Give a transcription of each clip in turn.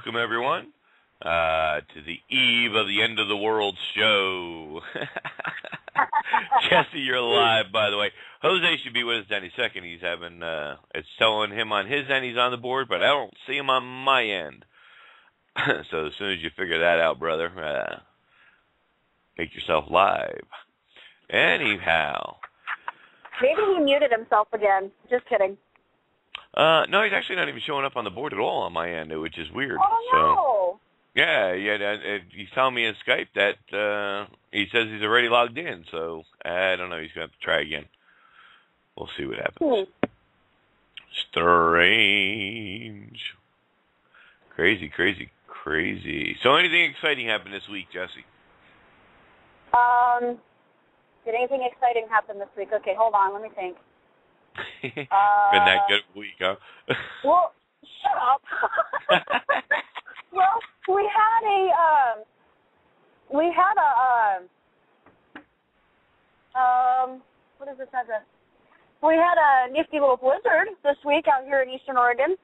welcome everyone to the eve of the end of the world show. Jesse, you're live, by the way. Jose should be with us any second. He's having, it's telling him on his end he's on the board, but I don't see him on my end. So as soon as you figure that out, brother, make yourself live. Anyhow. Maybe he muted himself again. Just kidding. No, he's actually not even showing up on the board at all on my end, which is weird. Oh, no. So, yeah, he's telling me in Skype that he says he's already logged in, so I don't know. He's going to have to try again. We'll see what happens. Strange. Crazy. So anything exciting happened this week, Jesse? Did anything exciting happen this week? Okay, hold on. Let me think. Been that good a week, huh? Well, shut up. Well, we had what is this address? We had a nifty little blizzard this week out here in Eastern Oregon.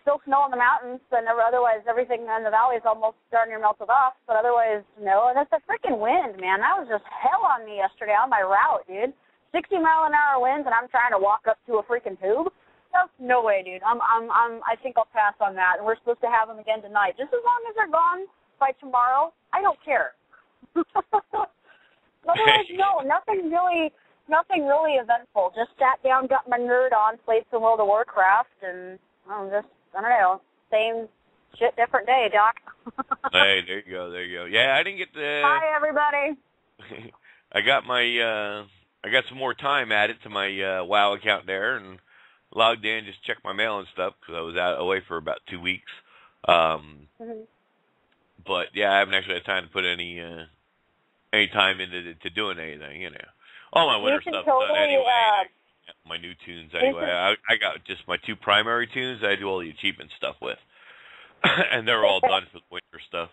Still snow in the mountains, and otherwise everything in the valley is almost darn near melted off, but otherwise, no. And that's the freaking wind, man. That was just hell on me yesterday on my route, dude. 60-mile-an-hour winds, and I'm trying to walk up to a freaking tube. That's no way, dude. I think I'll pass on that, and we're supposed to have them again tonight. Just as long as they're gone by tomorrow, I don't care. Otherwise, no, nothing really eventful. Just sat down, got my nerd on, played some World of Warcraft, and I don't know, same shit, different day, Doc. Hey, there you go. Yeah, I didn't get to... Hi, everybody. I got some more time added to my WoW account there and logged in, just checked my mail and stuff because I was away for about 2 weeks. But, yeah, I haven't actually had time to put any time into doing anything, you know. All my winter stuff done anyway. My new tunes anyway. I got just my 2 primary tunes that I do all the achievement stuff with. And they're all done for the winter stuff.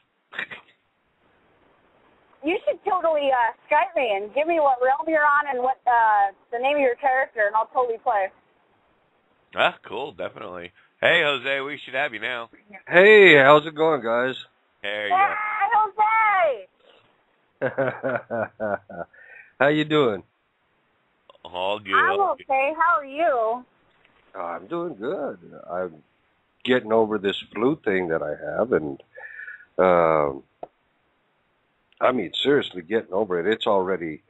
You should totally Skype me and give me what realm you're on and what the name of your character, and I'll totally play. Ah, cool, definitely. Hey, Jose, we should have you now. Hey, how's it going, guys? There you go. Jose! How you doing? All good. I'm okay. How are you? I'm doing good. I'm getting over this flu thing that I have, and I mean, seriously, getting over it. It's already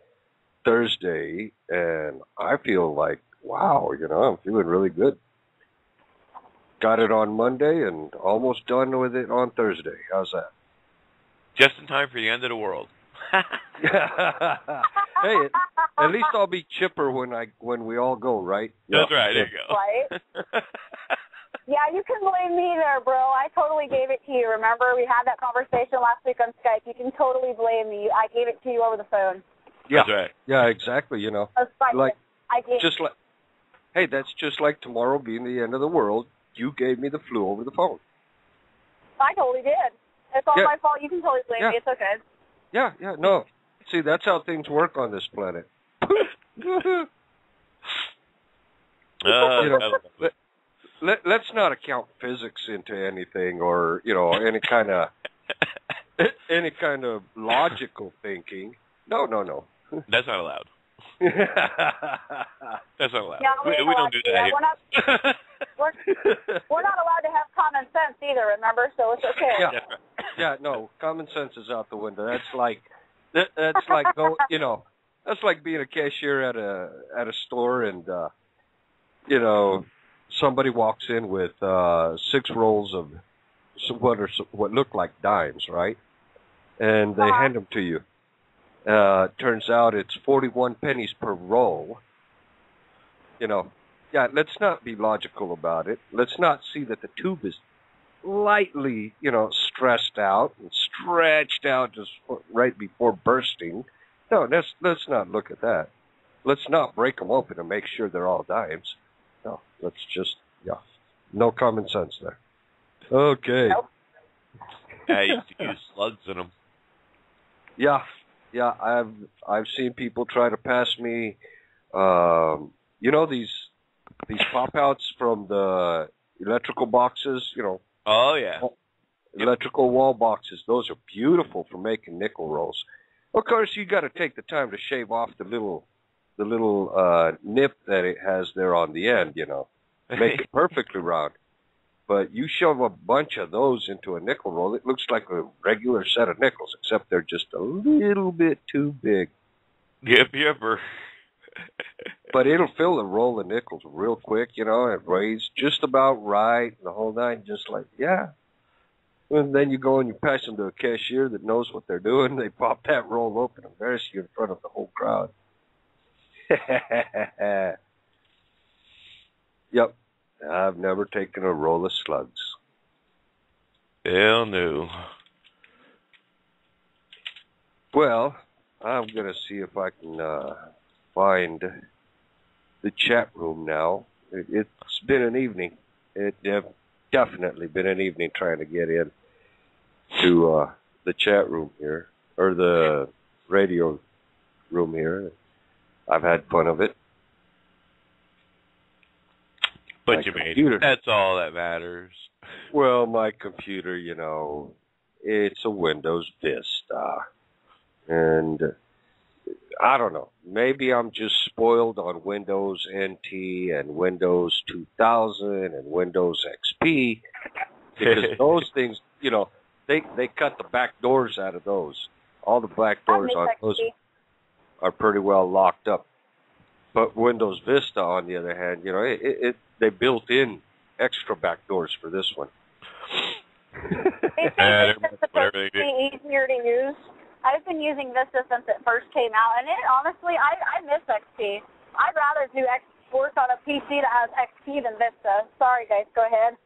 Thursday, and I feel like, wow, I'm feeling really good. Got it on Monday, and almost done with it on Thursday. How's that? Just in time for the end of the world. Hey, at least I'll be chipper when we all go, right? That's right. There you go. Right. Yeah, you can blame me there, bro. I totally gave it to you. Remember, we had that conversation last week on Skype. You can totally blame me. I gave it to you over the phone. Yeah, that's right. Yeah, exactly. Like hey, that's just like tomorrow being the end of the world. You gave me the flu over the phone. I totally did. It's all my fault. You can totally blame me. It's okay. Yeah, no. See, that's how things work on this planet. Let's not account physics into anything, or any kind of logical thinking. No. That's not allowed. That's not allowed. No, we don't do that here. We're not allowed to have common sense either. Remember, so it's okay. Yeah. No, common sense is out the window. That's like that's like being a cashier at a store, and somebody walks in with 6 rolls of what look like dimes, right? And they hand them to you. Turns out it's 41 pennies per roll. Let's not be logical about it. Let's not see that the tube is lightly, stressed out and stretched out just right before bursting. No, let's not look at that. Let's not break them open and make sure they're all dimes. No, let's just, no common sense there. Okay. Nope. I used to use slugs in them. Yeah, I've seen people try to pass me, these pop outs from the electrical boxes, you know. Oh, yeah. Electrical wall boxes. Those are beautiful for making nickel rolls. Of course, you got to take the time to shave off the little nip that it has there on the end, you know. Make it perfectly round. But you shove a bunch of those into a nickel roll, it looks like a regular set of nickels, except they're just a little bit too big. Yep. But it'll fill the roll of nickels real quick, you know, and weighs just about right, the whole nine, just like, yeah. And then you go and you pass them to a cashier that knows what they're doing. They pop that roll open and embarrass you in front of the whole crowd. Yep. I've never taken a roll of slugs. Hell no. Well, I'm going to see if I can find the chat room now. It's been an evening. It's definitely been an evening trying to get in to the chat room here, or the radio room here. I've had fun of it. But you made it. That's all that matters. Well, my computer, you know, it's a Windows Vista. And I don't know. Maybe I'm just spoiled on Windows NT and Windows 2000 and Windows XP. Because those things, you know, they cut the back doors out of those. All the back doors on those are pretty well locked up. But Windows Vista, on the other hand, you know, they built in extra back doors for this one. They think it's supposed to be easier to use. I've been using Vista since it first came out, and honestly, I miss XP. I'd rather work on a PC that has XP than Vista. Sorry, guys, go ahead.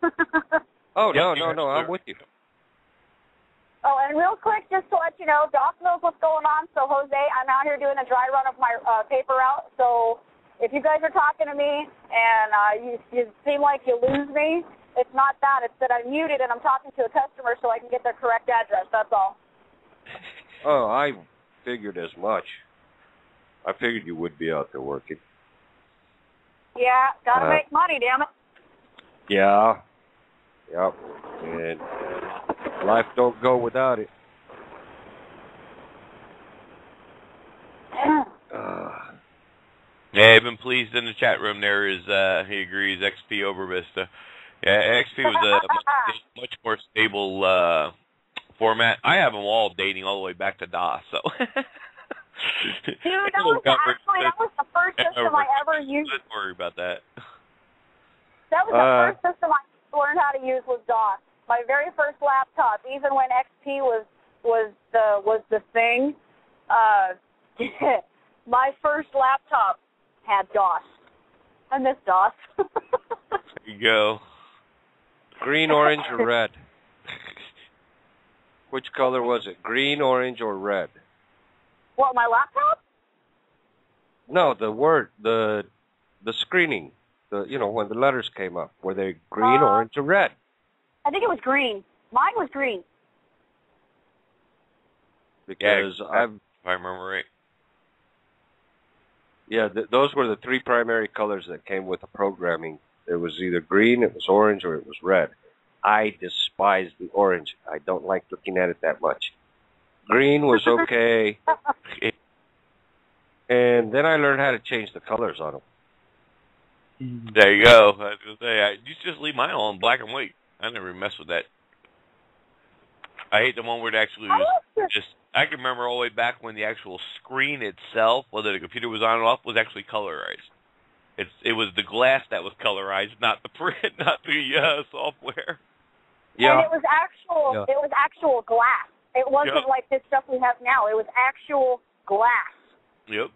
Oh, no, I'm with you. Oh, and real quick, just to let you know, Doc knows what's going on. So, Jose, I'm out here doing a dry run of my paper route. So, if you guys are talking to me and you seem like you lose me, it's not that. It's that I'm muted and I'm talking to a customer so I can get their correct address. That's all. Oh, I figured as much. I figured you would be out there working. Yeah, gotta make money, damn it. Yeah. Yep. And life don't go without it. Yeah, I've been pleased in the chat room. There is, he agrees, XP over Vista. Yeah, XP was a much more stable format. I have them all dating all the way back to DOS. So. Dude, that was the first system I ever used. Don't worry about that. That was the first system I learned how to use was DOS. My very first laptop, even when XP was the thing, my first laptop had DOS. I miss DOS. There you go. Green, orange, or red? Which color was it? Green, orange, or red? What, my laptop? No, the screening. When the letters came up, were they green, orange, or red? I think it was green. Mine was green. Because if I remember right. Yeah, those were the three primary colors that came with the programming. It was either green, it was orange, or it was red. I despise the orange. I don't like looking at it that much. Green was okay. And then I learned how to change the colors on them. There you go. I was going to say, you just leave mine on black and white. I never mess with that. I hate the one where it actually was just... I can remember all the way back when the actual screen itself, whether the computer was on or off, was actually colorized. It was the glass that was colorized, not the print, not the software. Yeah. And it was actual glass. It wasn't like this stuff we have now. It was actual glass. Yep.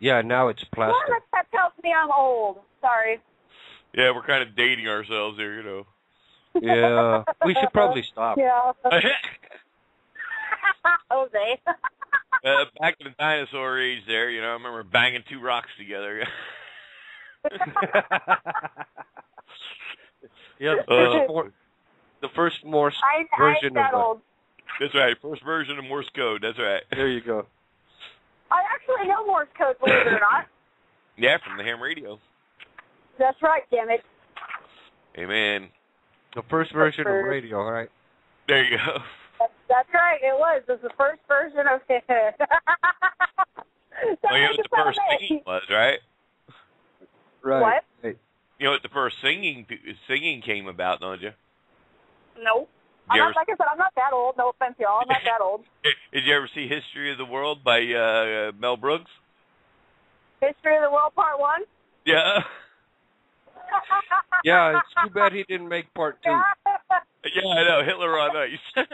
Yeah, now it's plastic. Well, that tells me I'm old. Sorry. Yeah, we're kind of dating ourselves here, Yeah, we should probably stop. Yeah. Jose. Back in the dinosaur age there, I remember banging two rocks together. Yeah, the first Morse version of old. That's right, first version of Morse code, that's right. There you go. I actually know Morse code, believe it or not. Yeah, from the ham radio. That's right, damn it. Amen. The first version of radio, all right? There you go. That's right. It was. It was the first version of it. Well, you know what the first singing was, right? Right. What? Hey. You know what the first singing came about, don't you? No. Like I said, I'm not that old. No offense, y'all. I'm not that old. Did you ever see History of the World by Mel Brooks? History of the World Part 1? Yeah. Yeah, it's too bad he didn't make part 2. Yeah, I know. Hitler on Ice. That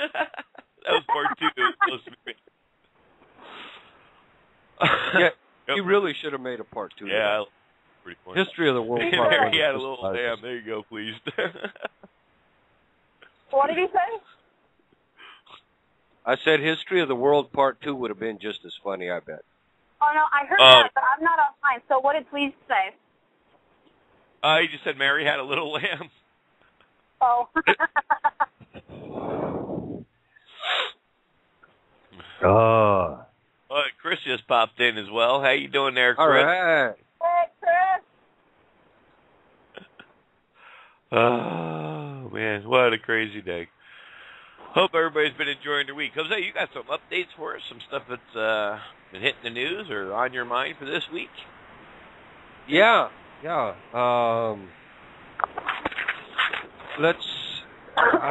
was part 2. It was supposed to be. Yeah, he really should have made a part 2. Yeah. Pretty funny. History of the World Part 1. He had a little damn. There you go, please. What did he say? I said History of the World Part 2 would have been just as funny, I bet. Oh, no, I heard that, but I'm not online. So what did Please say? He just said Mary had a little lamb. Oh. Oh. Well, Chris just popped in as well. How you doing there, Chris? All right. Hey, Chris. Oh, man, what a crazy day. Hope everybody's been enjoying their week. Jose, you got some updates for us? Some stuff that's been hitting the news or on your mind for this week? Yeah. I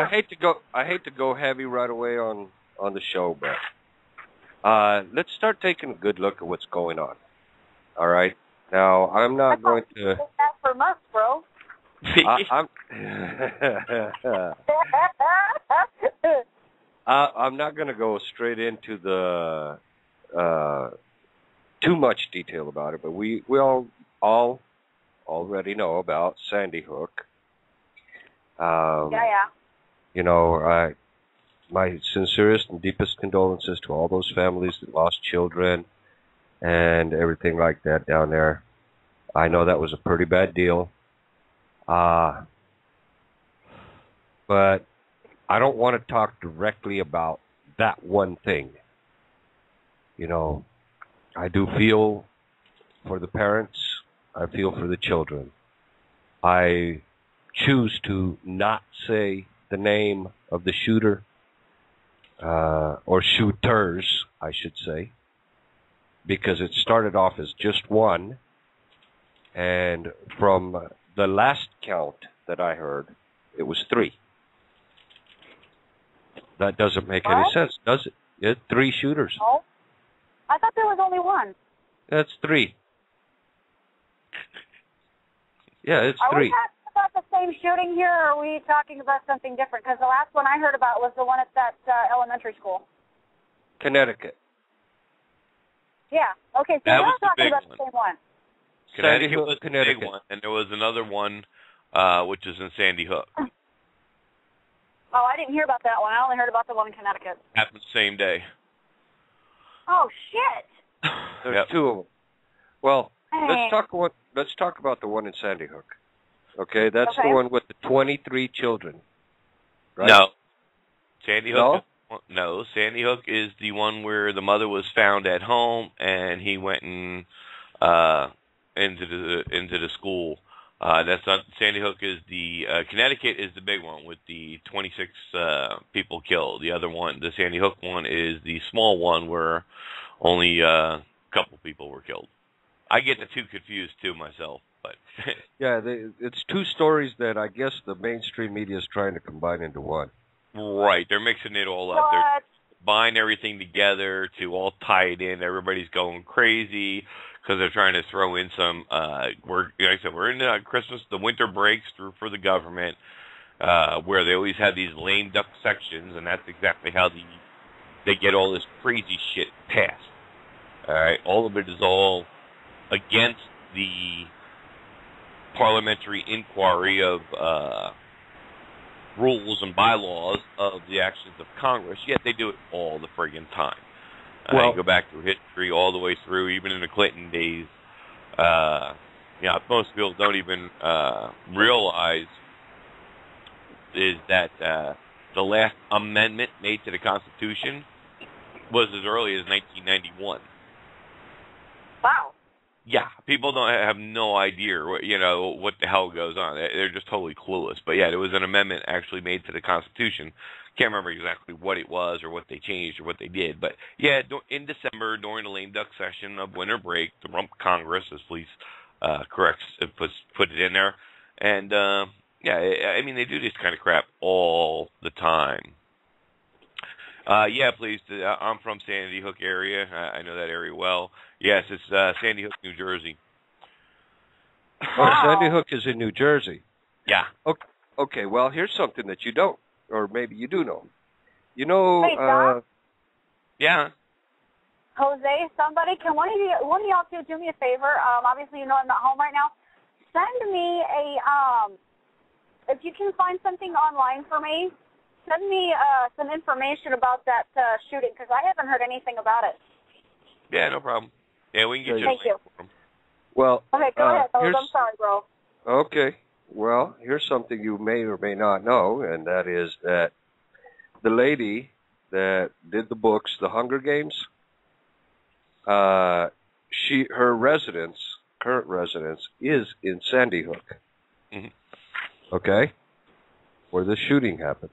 hate to go heavy right away on the show, but let's start taking a good look at what's going on. All right. Now, I'm not going to. That for months, bro. I'm not going to go straight into the too much detail about it, but we all already know about Sandy Hook. Yeah. You know, my sincerest and deepest condolences to all those families that lost children and everything like that down there. I know that was a pretty bad deal. But I don't want to talk directly about that one thing. You know, I do feel for the parents. I feel for the children. I choose to not say the name of the shooter, or shooters, I should say, because it started off as just one, and from the last count that I heard, it was 3. That doesn't make any sense, does it? It's 3 shooters. Oh, I thought there was only one. That's 3. Yeah, it's 3. Are we talking about the same shooting here, or are we talking about something different? Because the last one I heard about was the one at that elementary school. Connecticut. Yeah. Okay, so we're not talking about the same one. Connecticut was the big one, and there was another one, which is in Sandy Hook. Oh, I didn't hear about that one. I only heard about the one in Connecticut. Happened the same day. Oh, shit. There's 2 of them. Well, let's talk about the one in Sandy Hook. Okay, that's the one with the 23 children. Right? No. Sandy Hook. No, Sandy Hook is the one where the mother was found at home, and he went and into the school. That's not Sandy Hook. Is the Connecticut is the big one with the 26 people killed. The other one, the Sandy Hook one, is the small one where only a couple people were killed. I get the 2 confused too myself, but yeah, it's 2 stories that I guess the mainstream media is trying to combine into one. Right, they're mixing it all up. They're buying everything together to all tie it in. Everybody's going crazy because they're trying to throw in some. Like I said, we're in Christmas, the winter breaks through for the government, where they always have these lame duck sections, and that's exactly how they get all this crazy shit passed. All right, all of it is all against the parliamentary inquiry of rules and bylaws of the actions of Congress, yet they do it all the friggin' time. You go back through history all the way through, even in the Clinton days. Most people don't even realize is that the last amendment made to the Constitution was as early as 1991. Wow. Yeah, people don't have no idea what the hell goes on. They're just totally clueless. But yeah, there was an amendment actually made to the Constitution. Can't remember exactly what it was or what they changed or what they did. But yeah, in December during the lame duck session of winter break, the Rump Congress, as police put it in there, and yeah, I mean they do this kind of crap all the time. Yeah, please. I'm from Sandy Hook area. I know that area well. Yes, it's Sandy Hook, New Jersey. Oh, Sandy Hook is in New Jersey. Yeah. Okay, well, here's something that you don't, or maybe you do know. You know, hey, Doc? Yeah. Jose, somebody, can one of y'all two do me a favor? Obviously, you know I'm not home right now. Send me if you can find something online for me, send me some information about that shooting, because I haven't heard anything about it. Yeah, no problem. Yeah, we can get you. Thank you. Well, okay, go ahead. I'm sorry, bro. Okay. Well, here's something you may or may not know, and that is that the lady that did the books, The Hunger Games, her current residence, is in Sandy Hook. Mm-hmm. Okay? Where the shooting happened.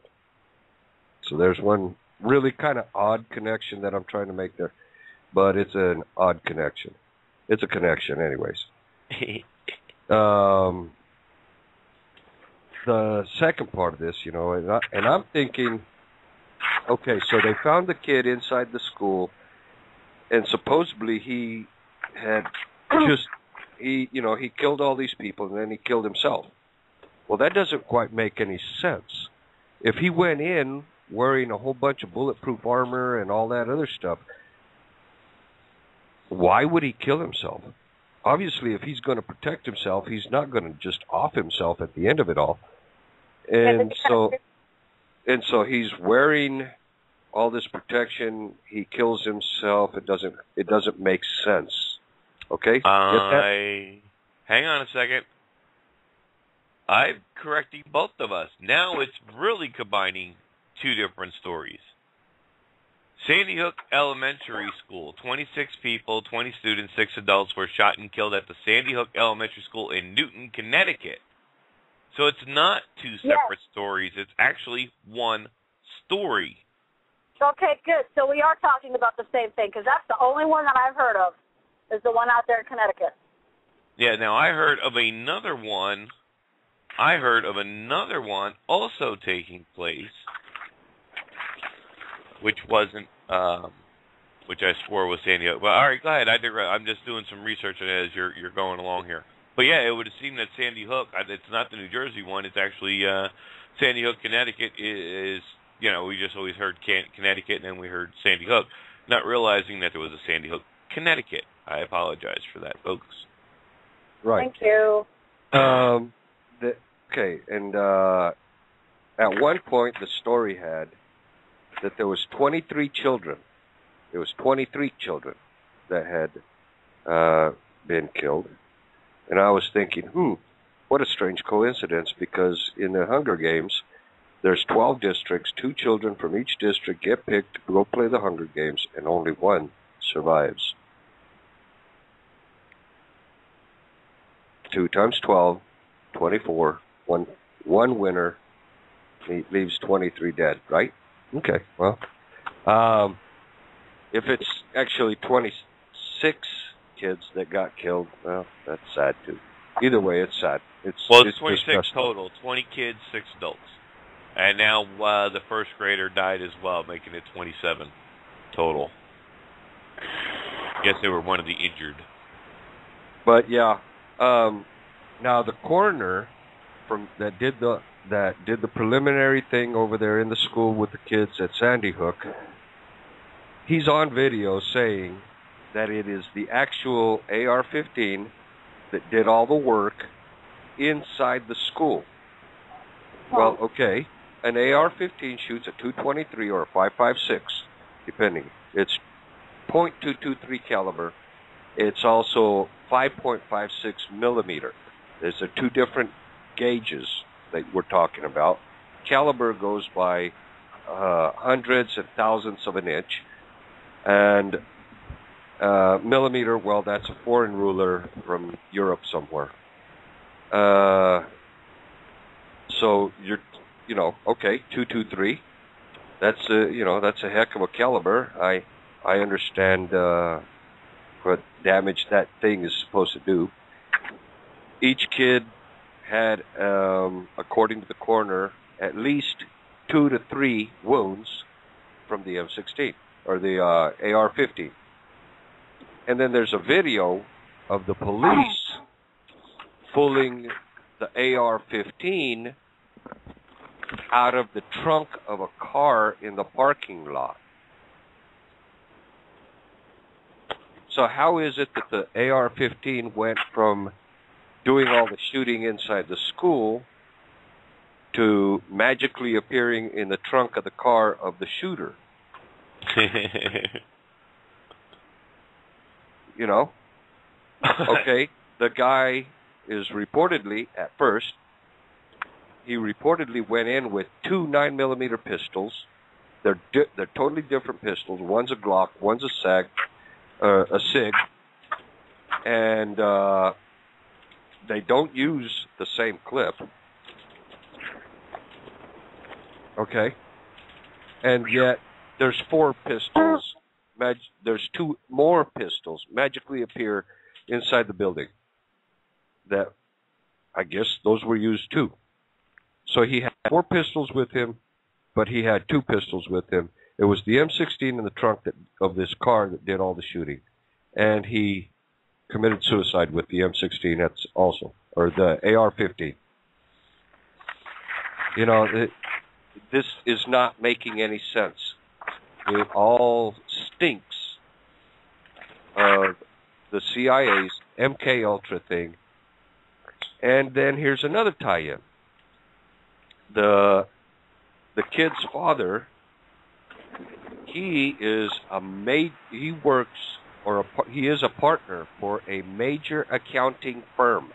So there's one really kind of odd connection that I'm trying to make there. But it's an odd connection. It's a connection anyways. The second part of this, and I'm thinking, okay, so they found the kid inside the school, and supposedly he had he killed all these people, and then he killed himself. Well, that doesn't quite make any sense. If he went in wearing a whole bunch of bulletproof armor and all that other stuff, why would he kill himself? Obviously, if he's going to protect himself, he's not going to just off himself at the end of it all. And so he's wearing all this protection. He kills himself. It doesn't make sense. Okay? Hang on a second. I'm correcting both of us. Now it's really combining two different stories. Sandy Hook Elementary School, 26 people, 20 students, 6 adults were shot and killed at the Sandy Hook Elementary School in Newton, Connecticut. So it's not two separate stories. It's actually one story. Okay, good. So we are talking about the same thing, because that's the only one that I've heard of, is the one out there in Connecticut. Yeah, now I heard of another one. Also taking place, which wasn't, which I swore was Sandy Hook. Well, all right, go ahead. I'm just doing some research on it as you're going along here. But yeah, it would seem that Sandy Hook, it's not the New Jersey one. It's actually Sandy Hook, Connecticut is, we just always heard Connecticut, and then we heard Sandy Hook, not realizing that there was a Sandy Hook, Connecticut. I apologize for that, folks. Right. Thank you. Okay, and at one point the story had that there was 23 children. There was 23 children that had been killed. And I was thinking, what a strange coincidence, because in the Hunger Games, there's 12 districts, 2 children from each district get picked to go play the Hunger Games, and only one survives. 2 times 12, 24, one winner leaves 23 dead, right? Okay, well, if it's actually 26 kids that got killed, well, that's sad too. Either way, it's sad. It's 26 total, 20 kids, 6 adults. And now the first grader died as well, making it 27 total. Guess they were one of the injured. But yeah, now the coroner that did the preliminary thing over there in the school with the kids at Sandy Hook, he's on video saying that it is the actual AR-15 that did all the work inside the school. Well, okay, an AR-15 shoots a .223 or a .556, depending. It's .223 caliber. It's also 5.56 millimeter. There's 2 different gauges that we're talking about. Caliber goes by hundreds and thousandths of an inch, and Millimeter, well, that's a foreign ruler from Europe somewhere. So you're, okay, 223. That's that's a heck of a caliber. I understand what damage that thing is supposed to do. Each kid had, according to the coroner, at least 2 to 3 wounds from the M16 or the AR-15. And then there's a video of the police pulling the AR-15 out of the trunk of a car in the parking lot. So how is it that the AR-15 went from doing all the shooting inside the school to magically appearing in the trunk of the car of the shooter? Okay, the guy is reportedly, at first, he reportedly went in with 2 9mm pistols. They're totally different pistols. One's a Glock, one's a SIG, and they don't use the same clip. Okay, and yet there's 4 pistols. There's 2 more pistols magically appear inside the building. That, I guess, those were used too. So he had 4 pistols with him, but he had 2 pistols with him. It was the M16 in the trunk of this car that did all the shooting, and he committed suicide with the M16. That's also, or the AR-15. This is not making any sense. It all stinks of the CIA's MK Ultra thing. And then here's another tie-in. The kid's father, he is he works, or he is a partner for a major accounting firm.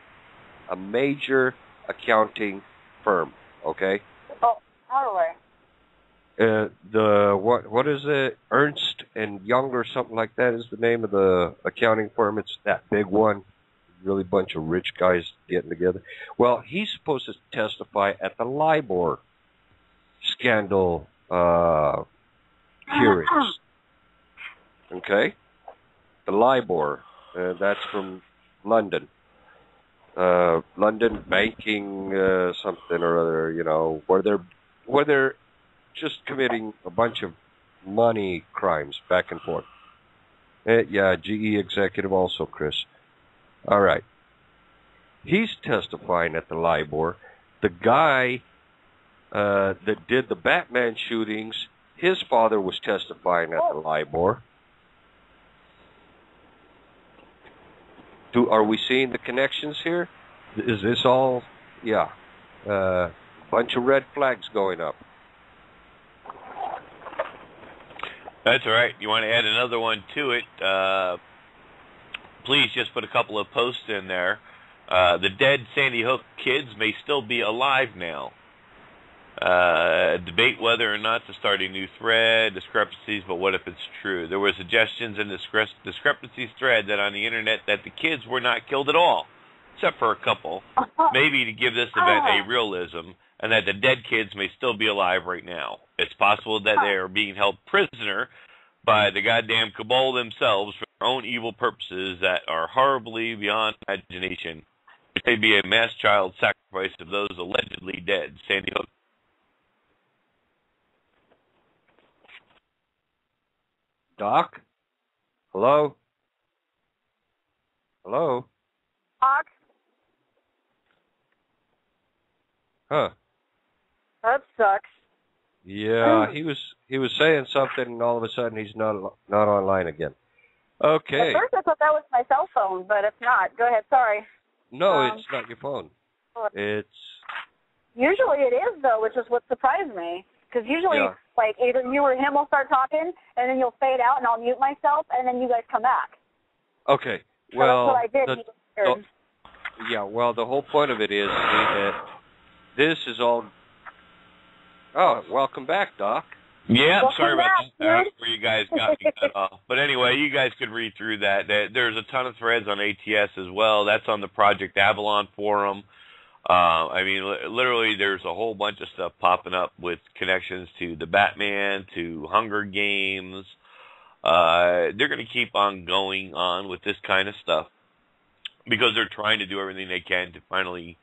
A major accounting firm, okay? Oh, how do I? What is it? Ernst and Young or something like that is the name of the accounting firm. It's that big one. Really bunch of rich guys getting together. Well, he's supposed to testify at the LIBOR scandal hearings. Okay? The LIBOR. That's from London. London banking something or other, where they're just committing a bunch of money crimes back and forth. Yeah, GE executive also, Chris. All right. He's testifying at the LIBOR. The guy that did the Batman shootings, his father was testifying at the LIBOR. Are we seeing the connections here? Is this all? Yeah. Bunch of red flags going up. That's all right. You want to add another one to it? Please just put a couple of posts in there. The dead Sandy Hook kids may still be alive now. Debate whether or not to start a new thread, discrepancies, but what if it's true? There were suggestions in the discrepancies thread that on the internet that the kids were not killed at all, except for a couple, maybe to give this event a realism, and that the dead kids may still be alive right now. It's possible that they are being held prisoner by the goddamn cabal themselves for their own evil purposes that are horribly beyond imagination. It may be a mass child sacrifice of those allegedly dead. Sandy Hook. Doc? Hello? Hello? Doc? Huh. That sucks. Yeah, he was saying something, and all of a sudden he's not online again. Okay. At first I thought that was my cell phone, but it's not. Go ahead. Sorry. No, it's not your phone. It's... Usually it is, though, which is what surprised me. Because usually, like, either you or him will start talking, and then you'll fade out, and I'll mute myself, and then you guys come back. Okay. Well, so that's what I did. Yeah, well, the whole point of it is that this is all... Oh, welcome back, Doc. Yeah, Welcome sorry about back, that. I don't know where you guys got me cut off. But anyway, you guys could read through that. There's a ton of threads on ATS as well. That's on the Project Avalon forum. I mean, literally, there's a whole bunch of stuff popping up with connections to the Batman, to Hunger Games. They're going to keep on going on with this kind of stuff because they're trying to do everything they can to finally,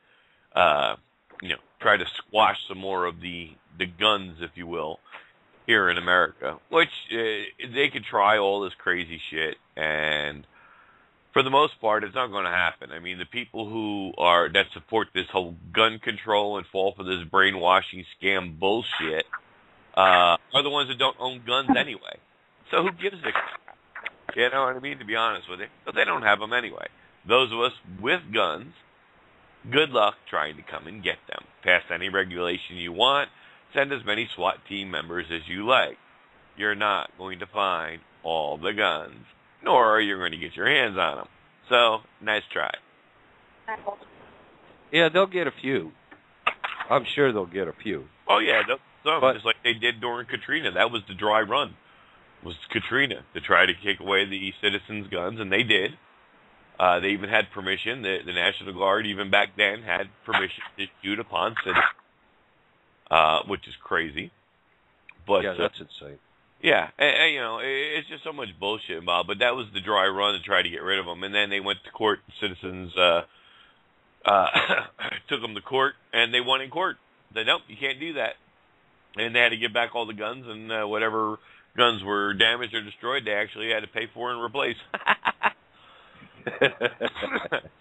try to squash some more of the guns, if you will, here in America. Which they could try all this crazy shit, and for the most part, it's not going to happen. I mean, the people that support this whole gun control and fall for this brainwashing scam bullshit are the ones that don't own guns anyway. So who gives a crap? You know what I mean? To be honest with you, but they don't have them anyway. Those of us with guns, good luck trying to come and get them. Pass any regulation you want. Send as many SWAT team members as you like. You're not going to find all the guns, nor are you going to get your hands on them. So, nice try. Yeah, they'll get a few. I'm sure they'll get a few. Oh, yeah, some, just like they did during Katrina. That was the dry run, was Katrina, to try to take away the citizens' guns, and they did. They even had permission. The National Guard, even back then, had permission to shoot upon citizens, which is crazy. But yeah, that's insane. Yeah, it's just so much bullshit, Bob. But that was the dry run to try to get rid of them. And then they went to court. Citizens took them to court, and they won in court. They said, nope, you can't do that. And they had to give back all the guns, and whatever guns were damaged or destroyed, they actually had to pay for and replace.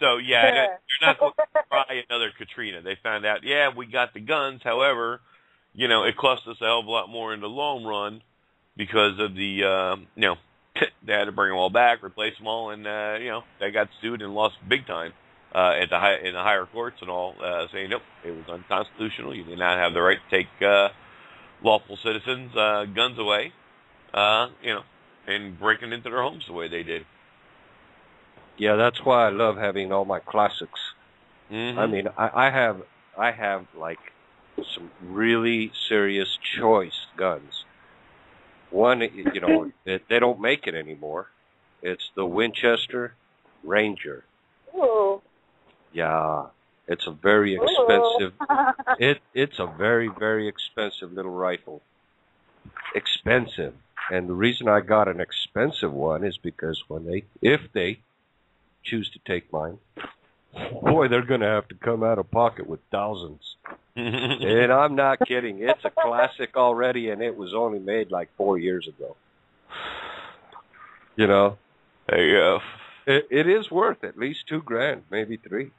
So, yeah, you're not going to try another Katrina. They found out, yeah, we got the guns. However, it cost us a hell of a lot more in the long run because of the, they had to bring them all back, replace them all, and, they got sued and lost big time in the higher courts and all, saying, nope, it was unconstitutional. You did not have the right to take lawful citizens' guns away, and breaking into their homes the way they did. Yeah, that's why I love having all my classics. Mm-hmm. I mean, I have like some really serious choice guns. One, they don't make it anymore. It's the Winchester Ranger. Ooh. Yeah, it's a very expensive. It's a very, very expensive little rifle. Expensive, and the reason I got an expensive one is because if they choose to take mine, boy, they're going to have to come out of pocket with thousands. And I'm not kidding. It's a classic already, and it was only made like 4 years ago. There you go. It is worth at least $2,000, maybe $3,000.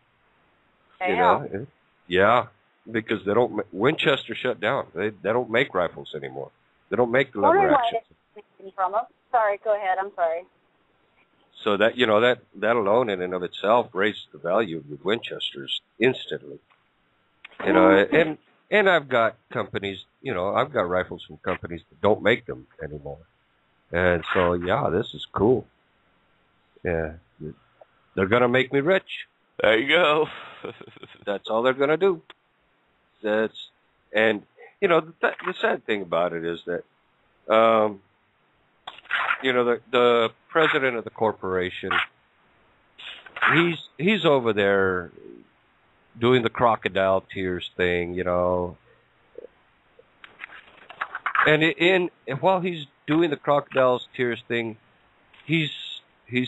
Damn. Yeah, because they don't. Winchester shut down. They don't make rifles anymore. They don't make the lever action. From them. Sorry, go ahead. I'm sorry. So that that alone in and of itself raises the value of the Winchesters instantly. And I've got companies, I've got rifles from companies that don't make them anymore. And so yeah, this is cool. Yeah, they're gonna make me rich. There you go. That's all they're gonna do. The sad thing about it is that the president of the corporation, he's over there doing the crocodile tears thing, and while he's doing the crocodile tears thing, he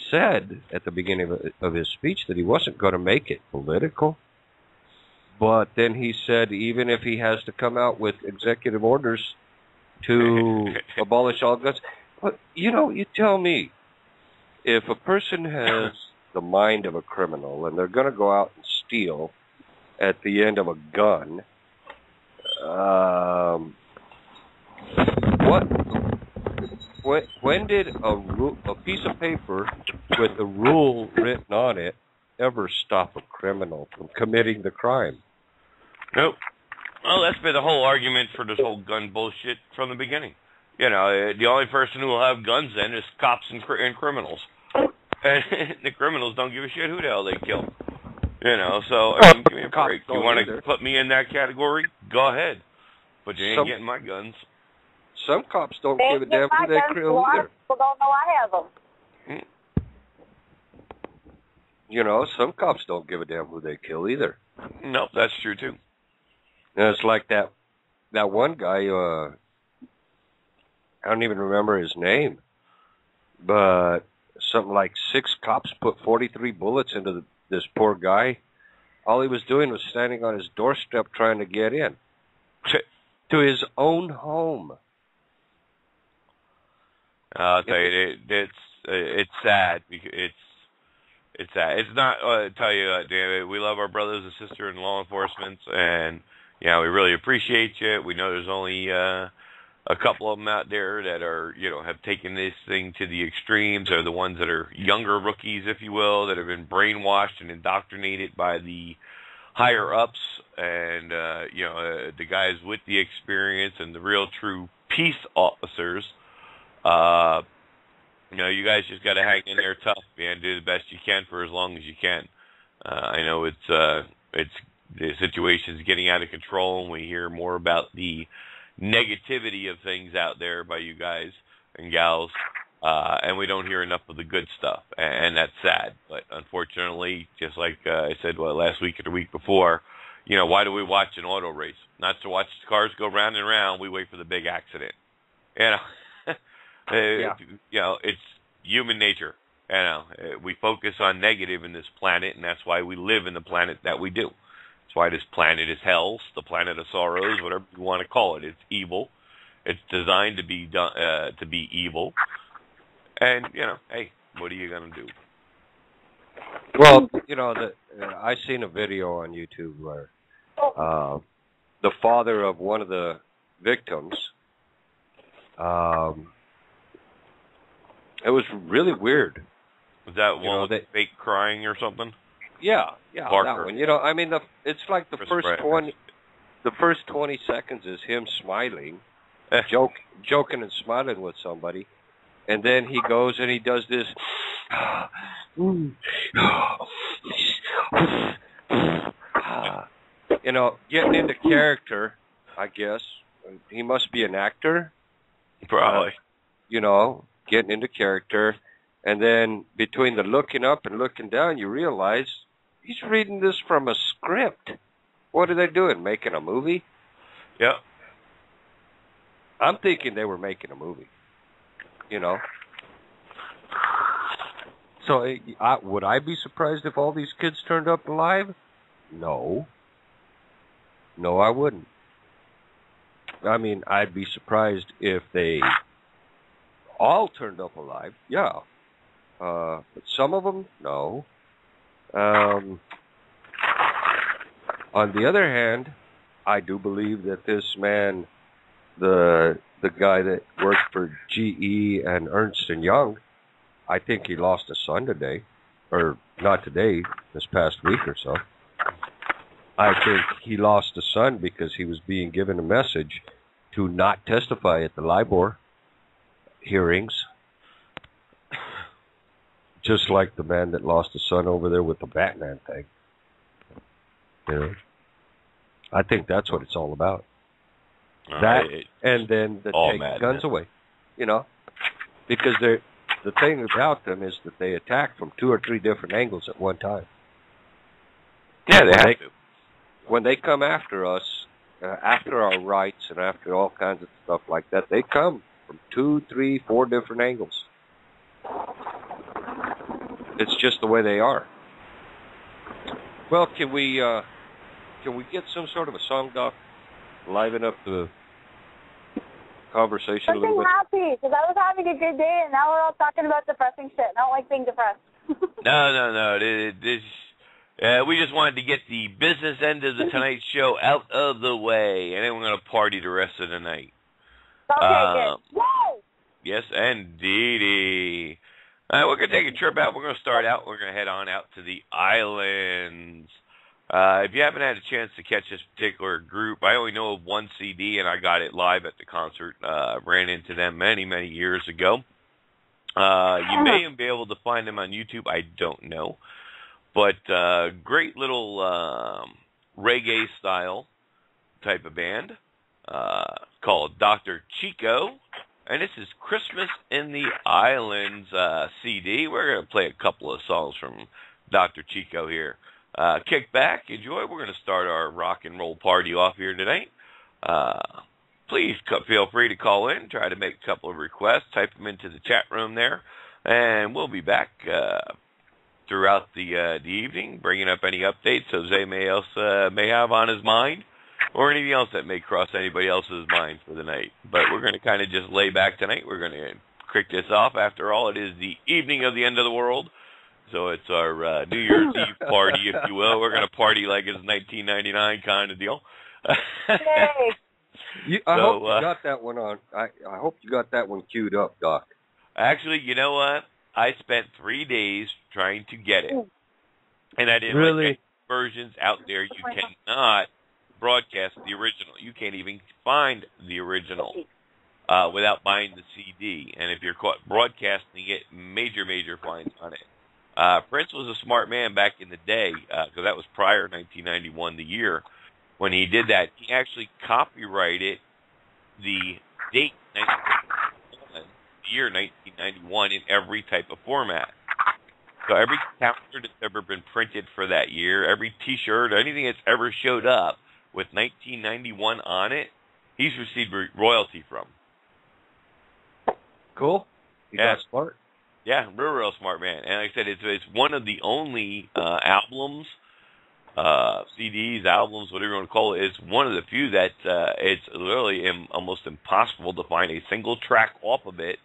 said at the beginning of his speech that he wasn't going to make it political. But then he said even if he has to come out with executive orders to abolish all guns. But, you tell me, if a person has the mind of a criminal and they're going to go out and steal at the end of a gun, when did a piece of paper with a rule written on it ever stop a criminal from committing the crime? Nope. Well, that's been the whole argument for this whole gun bullshit from the beginning. The only person who will have guns then is cops and criminals. And the criminals don't give a shit who the hell they kill. So, give me a break. You want to put me in that category? Go ahead. But you ain't getting my guns. some cops don't give a damn who they kill either. A lot of people don't know I have them. You know, some cops don't give a damn who they kill either. Nope, that's true too. And it's like that one guy, I don't even remember his name, but something like 6 cops put 43 bullets into this poor guy. All he was doing was standing on his doorstep trying to get in to his own home. I'll tell you, it's sad. It's sad. It's not. I tell you, David, we love our brothers and sisters in law enforcement, and we really appreciate you. We know there's only a couple of them out there that are, have taken this thing to the extremes. They're the ones that are younger rookies, if you will, that have been brainwashed and indoctrinated by the higher ups, and the guys with the experience and the real true peace officers. You guys just got to hang in there tough, man. Do the best you can for as long as you can. I know it's the situation's getting out of control, and we hear more about the negativity of things out there by you guys and gals, and we don't hear enough of the good stuff, and that's sad. But unfortunately, just like I said last week or the week before, why do we watch an auto race? Not to watch cars go round and round. We wait for the big accident. It's human nature. We focus on negative in this planet, and that's why we live in the planet that we do. That's why this planet is hell, the planet of sorrows, whatever you want to call it. It's evil. It's designed to be evil. And hey, what are you gonna do? Well, I seen a video on YouTube where the father of one of the victims. It was really weird. Was that one with fake crying or something? Yeah, Barker. that one. It's like the first 20 seconds is him smiling, joking and smiling with somebody, and then he goes and he does this, getting into character, I guess. He must be an actor. Probably. Getting into character, and then between the looking up and looking down, you realize he's reading this from a script. What are they doing? Making a movie? Yeah. I'm thinking they were making a movie. So would I be surprised if all these kids turned up alive? No. No, I wouldn't. I mean, I'd be surprised if they all turned up alive, yeah. But some of them, no. On the other hand, I do believe that this man, the guy that worked for GE and Ernst & Young, I think he lost a son today. Or not today, this past week or so. I think he lost a son because he was being given a message to not testify at the LIBOR hearings, just like the man that lost a son over there with the Batman thing. I think that's what it's all about. And then take guns away. Because the thing about them is that they attack from 2 or 3 different angles at one time. Yeah, they have to. When they come after us, after our rights and after all kinds of stuff like that, they come from 2, 3, 4 different angles. It's just the way they are. Well, can we get some sort of a song, Doc? Liven up the conversation a little bit. I'm happy, because I was having a good day, and now we're all talking about depressing shit. I don't like being depressed. No. We just wanted to get the business end of the Tonight Show out of the way, and then we're going to party the rest of the night. Okay, good. Whoa! Yes, indeedy. We're going to take a trip out. We're going to start out. We're going to head on out to the islands. If you haven't had a chance to catch this particular group, I only know of one CD, and I got it live at the concert. Ran into them many, many years ago. You may be able to find them on YouTube. I don't know. But great little reggae style type of band. called Dr. Chico. And this is Christmas in the Islands CD. We're going to play a couple of songs from Dr. Chico here. Kick back, enjoy. We're going to start our rock and roll party off here tonight. Please feel free to call in, try to make a couple of requests, type them into the chat room there, and we'll be back throughout the evening, bringing up any updates Jose may have on his mind, or anything else that may cross anybody else's mind for the night. But we're going to kind of just lay back tonight. We're going to kick this off. After all, it is the evening of the end of the world, so it's our New Year's Eve party, if you will. We're going to party like it's 1999 kind of deal. Yay! I hope you got that one on. I hope you got that one queued up, Doc. Actually, you know what? I spent 3 days trying to get it, and I didn't really like versions out there. You cannot broadcast the original. You can't even find the original without buying the CD. And if you're caught broadcasting it, major fines on it. Prince was a smart man back in the day, because that was prior 1991, the year when he did that. He actually copyrighted the date 1991, the year 1991, in every type of format. So every calendar that's ever been printed for that year, every T-shirt, anything that's ever showed up with 1991 on it, he's received royalty from. Cool. He got smart. Yeah, real smart man. And like I said, it's one of the only albums, CDs, albums, whatever you want to call it. It's one of the few that it's literally almost impossible to find a single track off of it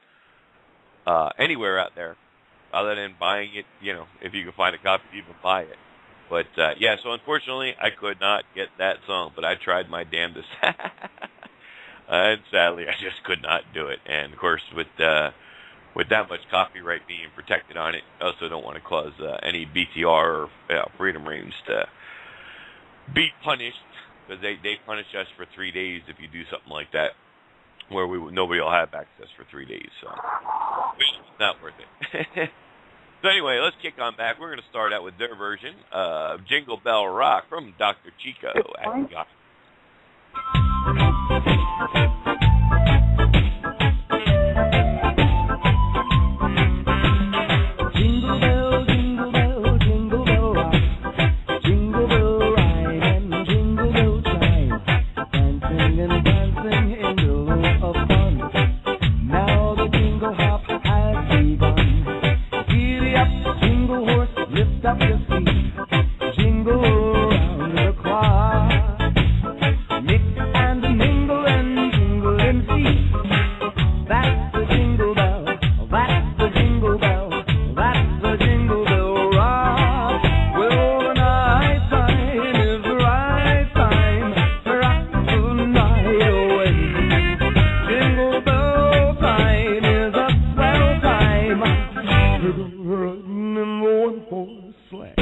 anywhere out there, other than buying it. You know, if you can find a copy, you can buy it. But yeah, so unfortunately, I could not get that song, but I tried my damnedest, and sadly, I just could not do it. And of course, with that much copyright being protected on it, I also don't want to cause any BTR or Freedom Reigns to be punished, because they punish us for 3 days if you do something like that, where nobody will have access for 3 days. So it's not worth it. So anyway, let's kick on back. We're going to start out with their version of Jingle Bell Rock from Dr. Chico. Jingle bell, jingle bell, jingle bell rock. Jingle bell ride and jingle bell chime. Dancing and dancing in the room of fun. Now the jingle hop has begun. Giddy up, jingle horse, lift up your feet. Jingle around the clock. Mix and mingle and jingle and feet. That's the jingle bell. That's the jingle bell. That's the jingle bell rock. Well, the night time is the right time to rock the night away. Jingle bell time is a swell time. Number one for sleigh.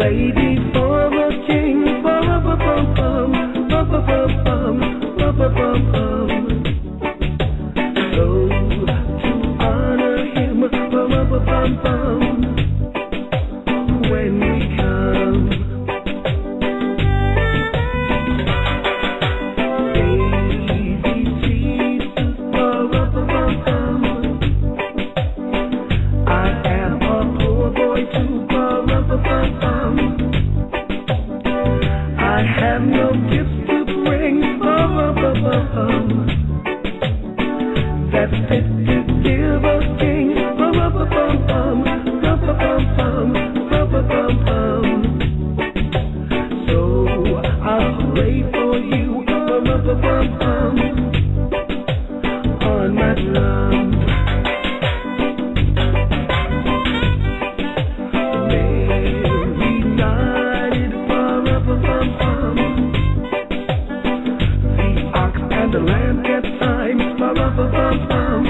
lady for a king, ba-ba-bum-bum, ba-ba-bum-bum, ba-ba-bum-bum. So to honor him, ba-ba-bum-bum, when we come. Daisy Jesus, ba-ba-bum-bum. I am a poor boy too, ba-ba-bum-bum. I have no gifts to bring, ba-ba-bum-bum, that fit to give a king, ba-ba-bum-bum, ba-ba-bum-bum, ba-ba-bum-bum. So I'll pray for you, ba-ba-bum-bum, on my drum. The lamb gets time, ba-ba-bum-bum.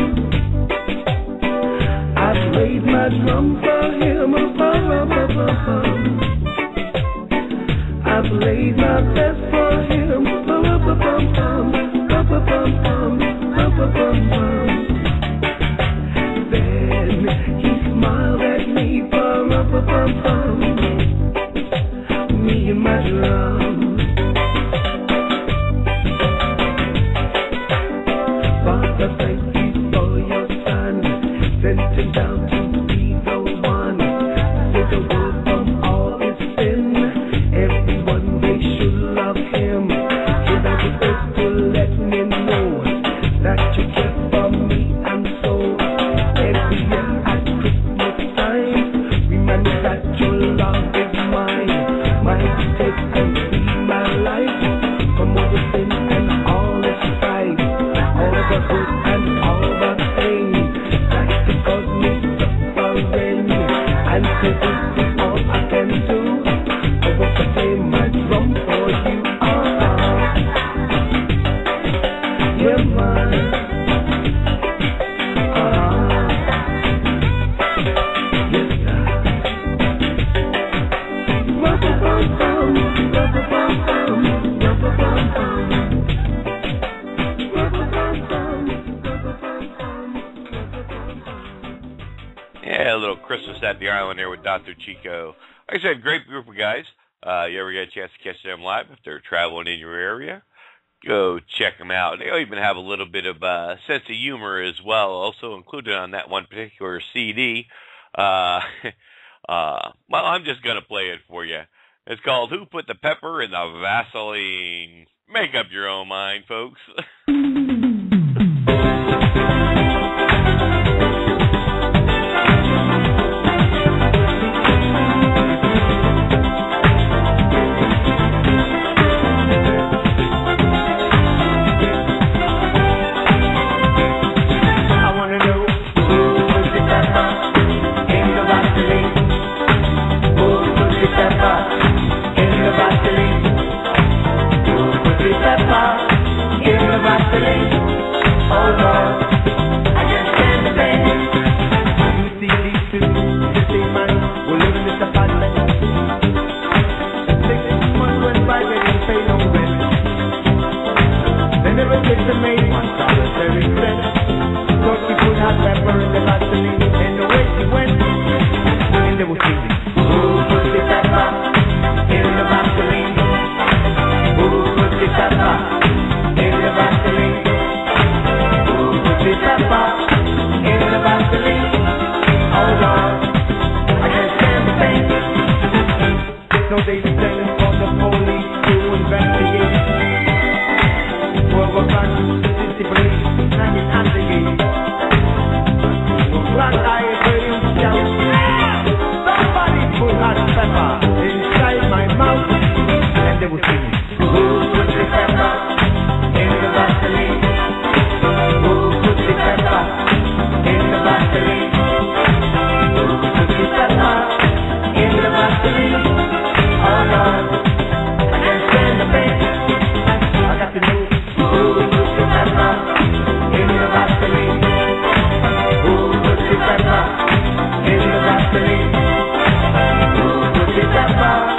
I played my drum for him, ba-ba-bum-bum. I played my best for him, ba-ba-bum-bum, ba-ba-bum-bum, ba-ba-bum-bum. Then he smiled at me, ba-ba-bum-bum, me and my drum. Father, thank you for your son, sent him down to be the one to save the world from all its sin. Everyone, they should love him. He died on earth to let me know that you care for me and so. Every year at Christmas time, remind me that your love is mine. Mine to take and be my life from all the sin and all its strife. All the good and all the pain that could cause me suffering, and this is all I can do. I want to play my drum for you. Yeah, man. Yes, sir. Rubba-bum-bum, rubba-bum-bum, rubba-bum-bum. Yeah, a little Christmas at the Island there with Dr. Chico. Like I said, great group of guys. You ever get a chance to catch them live if they're traveling in your area, go check them out. They even have a little bit of sense of humor as well, also included on that one particular CD. Well, I'm just going to play it for you. It's called Who Put the Pepper in the Vaseline? Make up your own mind, folks. Pepper.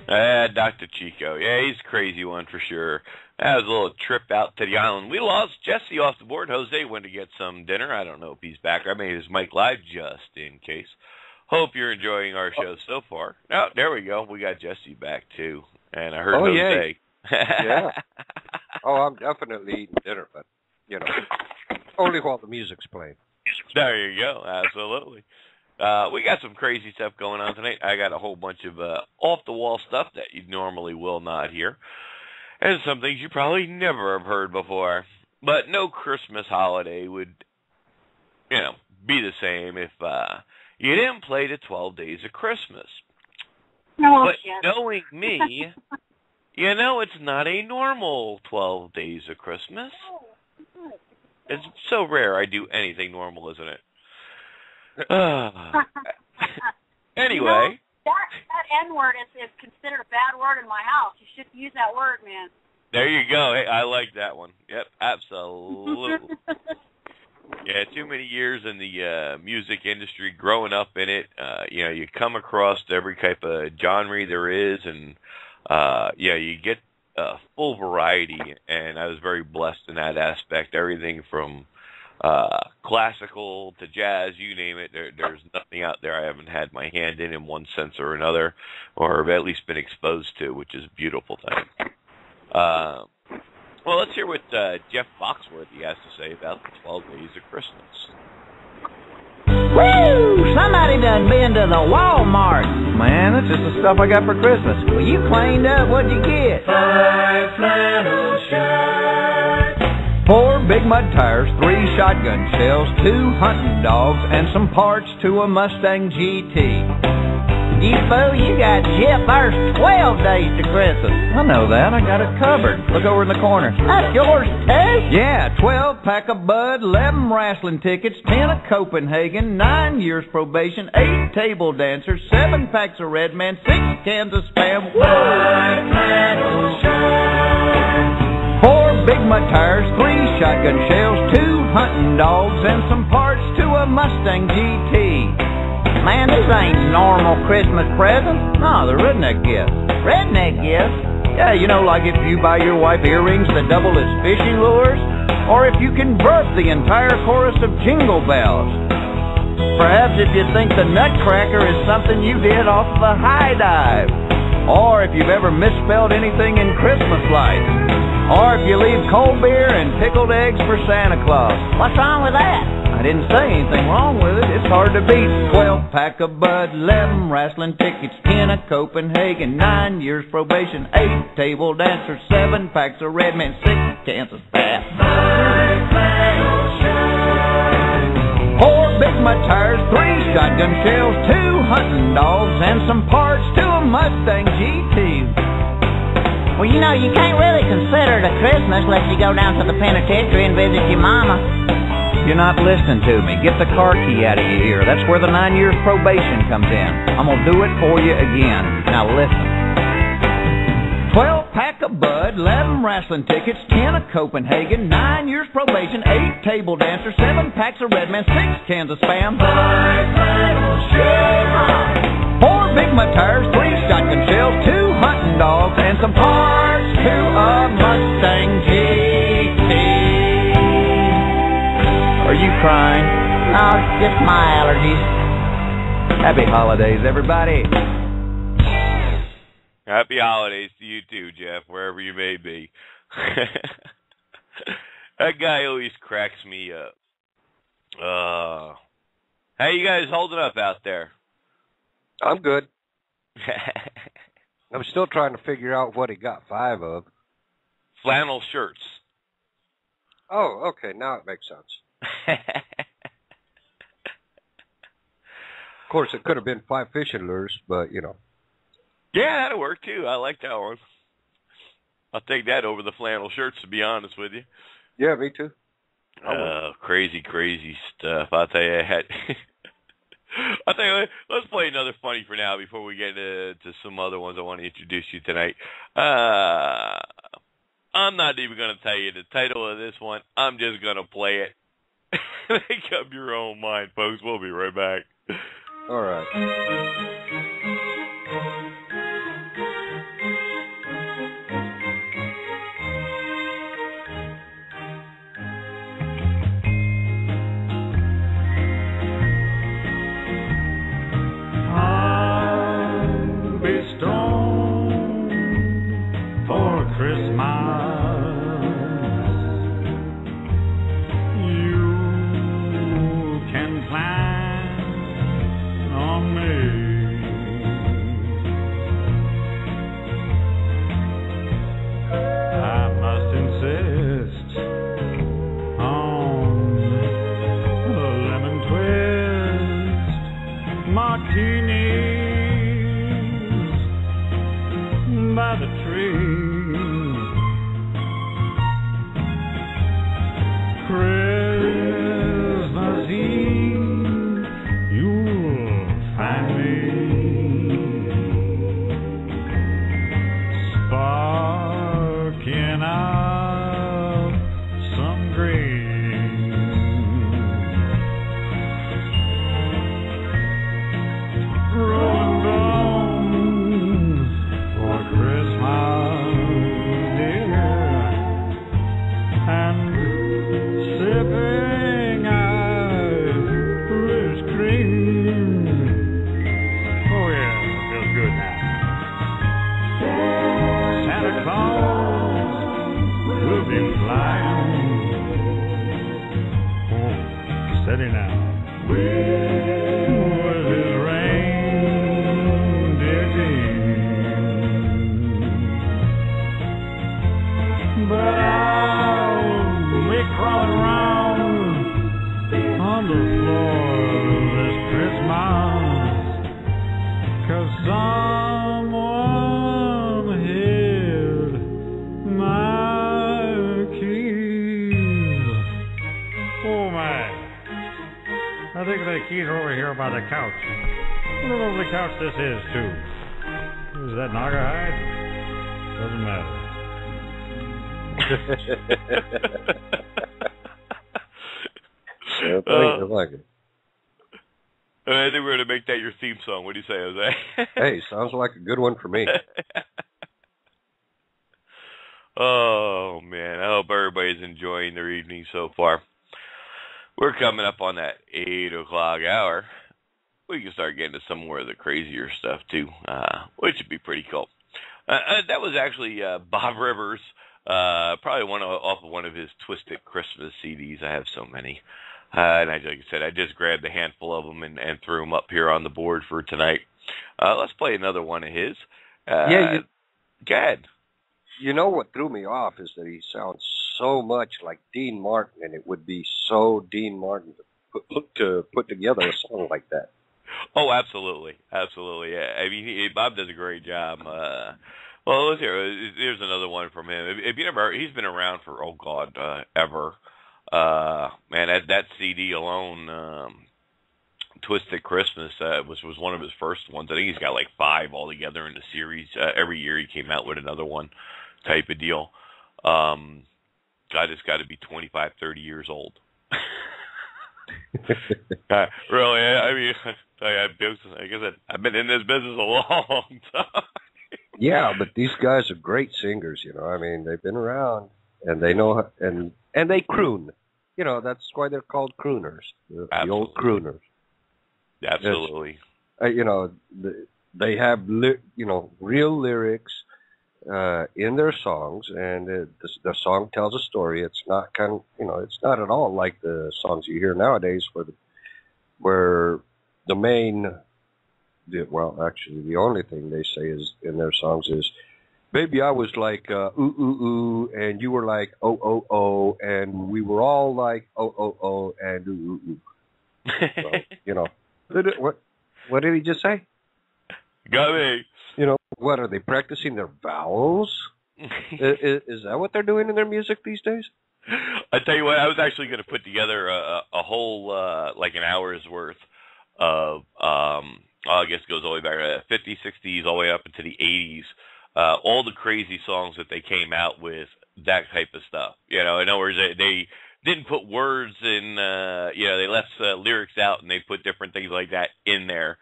Dr. Chico. Yeah, he's a crazy one for sure. That was a little trip out to the island. We lost Jesse off the board. Jose went to get some dinner. I don't know if he's back. I made his mic live just in case. Hope you're enjoying our show so far. Oh, there we go. We got Jesse back, too. And I heard Jose. Yeah. Oh, I'm definitely eating dinner, but, you know, only while the music's playing. There you go. Absolutely. We got some crazy stuff going on tonight. I got a whole bunch of off-the-wall stuff that you normally will not hear. And some things you probably never have heard before. But no Christmas holiday would, you know, be the same if you didn't play the 12 Days of Christmas. No, but knowing me, you know it's not a normal 12 Days of Christmas. It's so rare I do anything normal, isn't it? Anyway. That N-word is considered a bad word in my house. You shouldn't use that word, man. There you go. Hey, I like that one. Yep, absolutely. Yeah, too many years in the music industry, growing up in it. You know, you come across every type of genre there is, and you get a full variety. And I was very blessed in that aspect. Everything from classical to jazz, you name it. There's nothing out there I haven't had my hand in one sense or another, or have at least been exposed to, which is a beautiful thing. Well, let's hear what Jeff Foxworthy has to say about the 12 Days of Christmas. Woo! Somebody done been to the Walmart. Man, that's just the stuff I got for Christmas. Well, you cleaned up. What'd you get? 5 flannel shirts, 4 big mud tires, 3 shotgun shells, 2 hunting dogs, and some parts to a Mustang GT. You fool, you got shipped. There's 12 days to Christmas. I know that. I got it covered. Look over in the corner. That's yours, too? Yeah, 12 pack of Bud, 11 wrestling tickets, 10 of Copenhagen, 9 years probation, 8 table dancers, 7 packs of Red Man, 6 cans of Spam, 5 flannel shirts, 4 big mud tires, 3 shotgun shells, 2 hunting dogs, and some parts to a Mustang GT. Man, this ain't normal Christmas presents. No, they're redneck gifts. Redneck gifts? Yeah, you know, like if you buy your wife earrings that double as fishing lures, or if you convert the entire chorus of Jingle Bells. Perhaps if you think the Nutcracker is something you did off of a high dive, or if you've ever misspelled anything in Christmas lights, or if you leave cold beer and pickled eggs for Santa Claus. What's wrong with that? I didn't say anything wrong with it. It's hard to beat. 12 pack of Bud, 11 wrestling tickets, 10 of Copenhagen, 9 years probation, 8 table dancers, 7 packs of Red Man, 6 cans of Spam, 5 flannel shirts, 4 big mud tires, 3 shotgun shells, 2 hunting dogs, and some parts to a Mustang GT. Well, you know, you can't really consider it a Christmas unless you go down to the penitentiary and visit your mama. You're not listening to me. Get the car key out of your ear. That's where the 9 years probation comes in. I'm going to do it for you again. Now listen. 12 pack of Bud, 11 wrestling tickets, 10 of Copenhagen, 9 years probation, 8 table dancers, 7 packs of Red Man, 6 cans of Spam, 5 flannel shirts, 4 big mud tires, 3 shotgun shells, 2 hunting dogs, and some parts to a Mustang GT. Are you crying? No, it's just my allergies. Happy holidays, everybody. Happy holidays to you too, Jeff, wherever you may be. That guy always cracks me up. How you guys holding up out there? I'm good. I'm still trying to figure out what he got 5 of. Flannel shirts. Oh, okay. Now it makes sense. Of course, it could have been 5 fishing lures, but, you know. Yeah, that'll work, too. I like that one. I'll take that over the flannel shirts, to be honest with you. Yeah, me too. Crazy, crazy stuff. I'll tell you, I'll tell you what, let's play another funny for now before we get to some other ones I want to introduce you tonight. I'm not even going to tell you the title of this one. I'm just going to play it. Make up your own mind, folks. We'll be right back. All right. martinis by the tree. Christmas Eve, you'll find me sparking up some green. Rolling bones for Christmas, dear, and sipping Irish cream. Oh yeah, feels good now. Santa Claus will be flying. Oh, steady now. With his reindeer team. But I'll be crawling around on the floor this Christmas, 'cause someone hid my keys. Oh my, I think the keys are over here by the couch. What a lovely couch this is too. Is that Naugahyde? Doesn't matter. Yeah, I like it. I think we're going to make that your theme song. What do you say, Jose? Hey, sounds like a good one for me. Oh, man. I hope everybody's enjoying their evening so far. We're coming up on that 8 o'clock hour. We can start getting to some more of the crazier stuff, too, which would be pretty cool. That was actually Bob Rivers, probably off of one of his Twisted Christmas CDs. I have so many. And like I said, I just grabbed a handful of them and threw them up here on the board for tonight. Let's play another one of his. Yeah, go ahead. You know what threw me off is that he sounds so much like Dean Martin, and it would be so Dean Martin to put together a song like that. Oh, absolutely. Absolutely. Yeah. I mean, Bob does a great job. Well, let's hear. Here's another one from him. If you never, he's been around for, ever. Man, that CD alone, Twisted Christmas, was one of his first ones. I think he's got like 5 altogether in the series. Every year he came out with another one, type of deal. God, it's got to be 25, 30 years old. Really, I mean, like I said, I've been in this business a long time. Yeah, but these guys are great singers, you know. I mean, they've been around, and they know, and they croon. You know, that's why they're called crooners, the old crooners. Absolutely. You know, they have, real lyrics in their songs, and the song tells a story. It's not it's not at all like the songs you hear nowadays where the main, actually the only thing they say is in their songs is, baby, I was like, ooh, ooh, ooh, and you were like, oh, oh, oh, and we were all like, oh, oh, oh, and ooh, ooh, ooh. So, you know, what did he just say? Got me. You know, what, are they practicing their vowels? Is that what they're doing in their music these days? I tell you what, I was actually going to put together a whole, like an hour's worth of, I guess it goes all the way back to the 50s, 60s, all the way up into the 80s. All the crazy songs that they came out with, that type of stuff. You know, in other words, they didn't put words in, they left lyrics out and they put different things like that in there.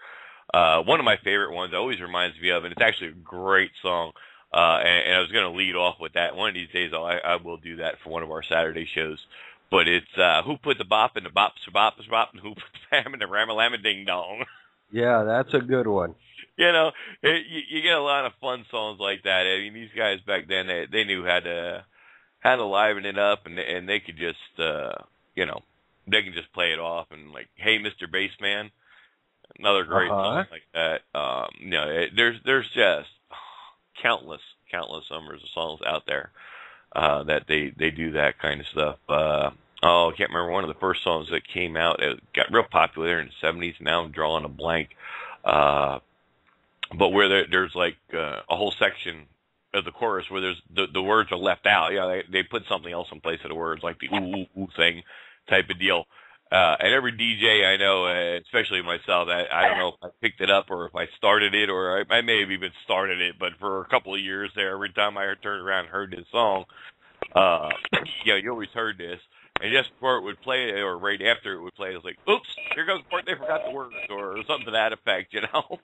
One of my favorite ones always reminds me of, and it's actually a great song, and I was going to lead off with that. One of these days I will do that for one of our Saturday shows. But it's who put the bop in the bop, bop, bop, and who put the fam in the ram-a-lam ding dong. Yeah, that's a good one. You know, you get a lot of fun songs like that. I mean, these guys back then, they knew how to liven it up, and they could just, they can just play it off. And like, hey, Mr. Bassman, another great song like that. There's just countless numbers of songs out there that they do that kind of stuff. I can't remember, one of the first songs that came out. It got real popular there in the 70s. Now I'm drawing a blank. But where there's like a whole section of the chorus where there's the words are left out. Yeah, they put something else in place of the words, like the ooh, ooh, ooh thing type of deal. And every DJ I know, especially myself, I don't know if I picked it up or if I started it, or I may have even started it, but for a couple of years there, every time I turned around and heard this song, you always heard this. And just before it would play, or right after it would play, it was like, oops, here goes the part, they forgot the words, or something to that effect, you know?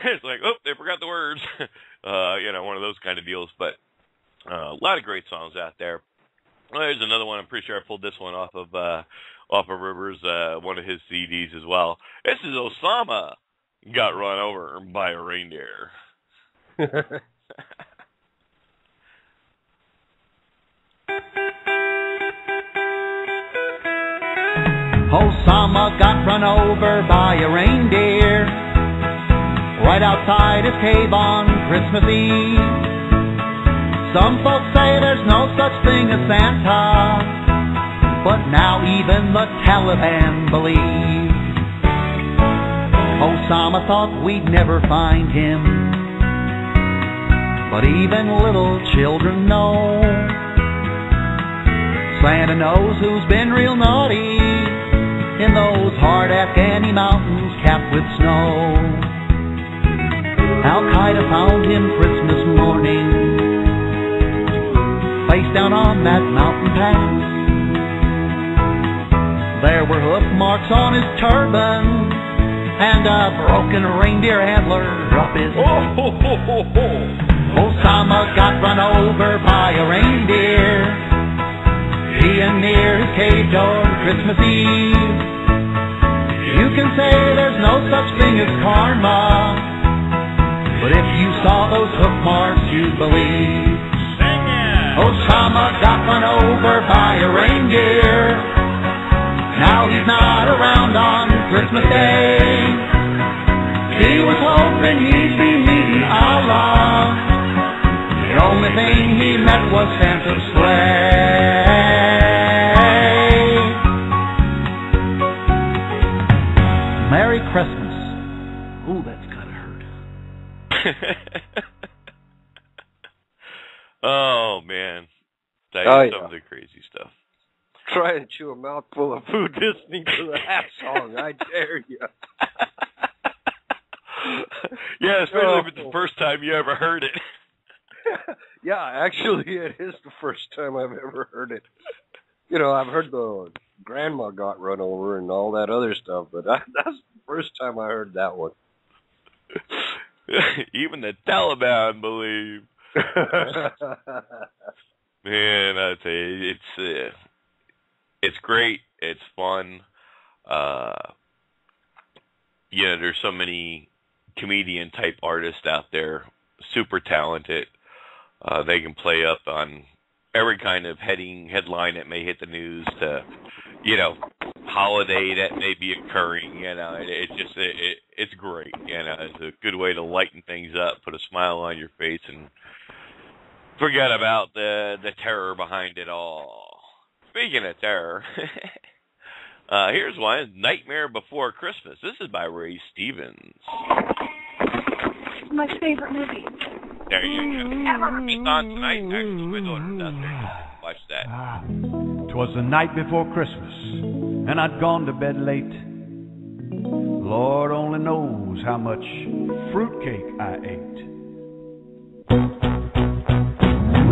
It's like, oh, they forgot the words. One of those kind of deals. But a lot of great songs out there. Well, there's another one. I'm pretty sure I pulled this one off of Rivers, one of his CDs as well. This is Osama got run over by a reindeer. Osama got run over by a reindeer right outside his cave on Christmas Eve. Some folks say there's no such thing as Santa, but now even the Taliban believe. Osama thought we'd never find him, but even little children know Santa knows who's been real naughty in those hard Afghani mountains capped with snow. Al-Qaeda found him Christmas morning, face down on that mountain pass. There were hoof marks on his turban and a broken reindeer antler up his back. Osama got run over by a reindeer, being near his cave door Christmas Eve. You can say there's no such thing as karma, but if you saw those hoof marks, you'd believe. Osama got run over by a reindeer. Now he's not around on Christmas Day. He was hoping he'd be meeting Allah. The only thing he met was Santa's sleigh. Merry Christmas. Ooh, that's gotta hurt. Oh, man. Some of the crazy stuff. Try and chew a mouthful of food listening to that song. I dare you. Yeah, especially if it's the first time you ever heard it. Yeah, actually, it is the first time I've ever heard it. I've heard the grandma got run over and all that other stuff, but that's the first time I heard that one. Even the Taliban believe. Man, I tell you, it's great. It's fun. There's so many comedian type artists out there, super talented. They can play up on every kind of headline that may hit the news to, holiday that may be occurring. It's great. It's a good way to lighten things up, put a smile on your face, and forget about the terror behind it all. Speaking of terror, here's one, Nightmare Before Christmas. This is by Ray Stevens. My favorite movie. There you go. It's on tonight. Actually, my daughter's out there. Watch that. 'Twas the night before Christmas, and I'd gone to bed late. Lord only knows how much fruitcake I ate.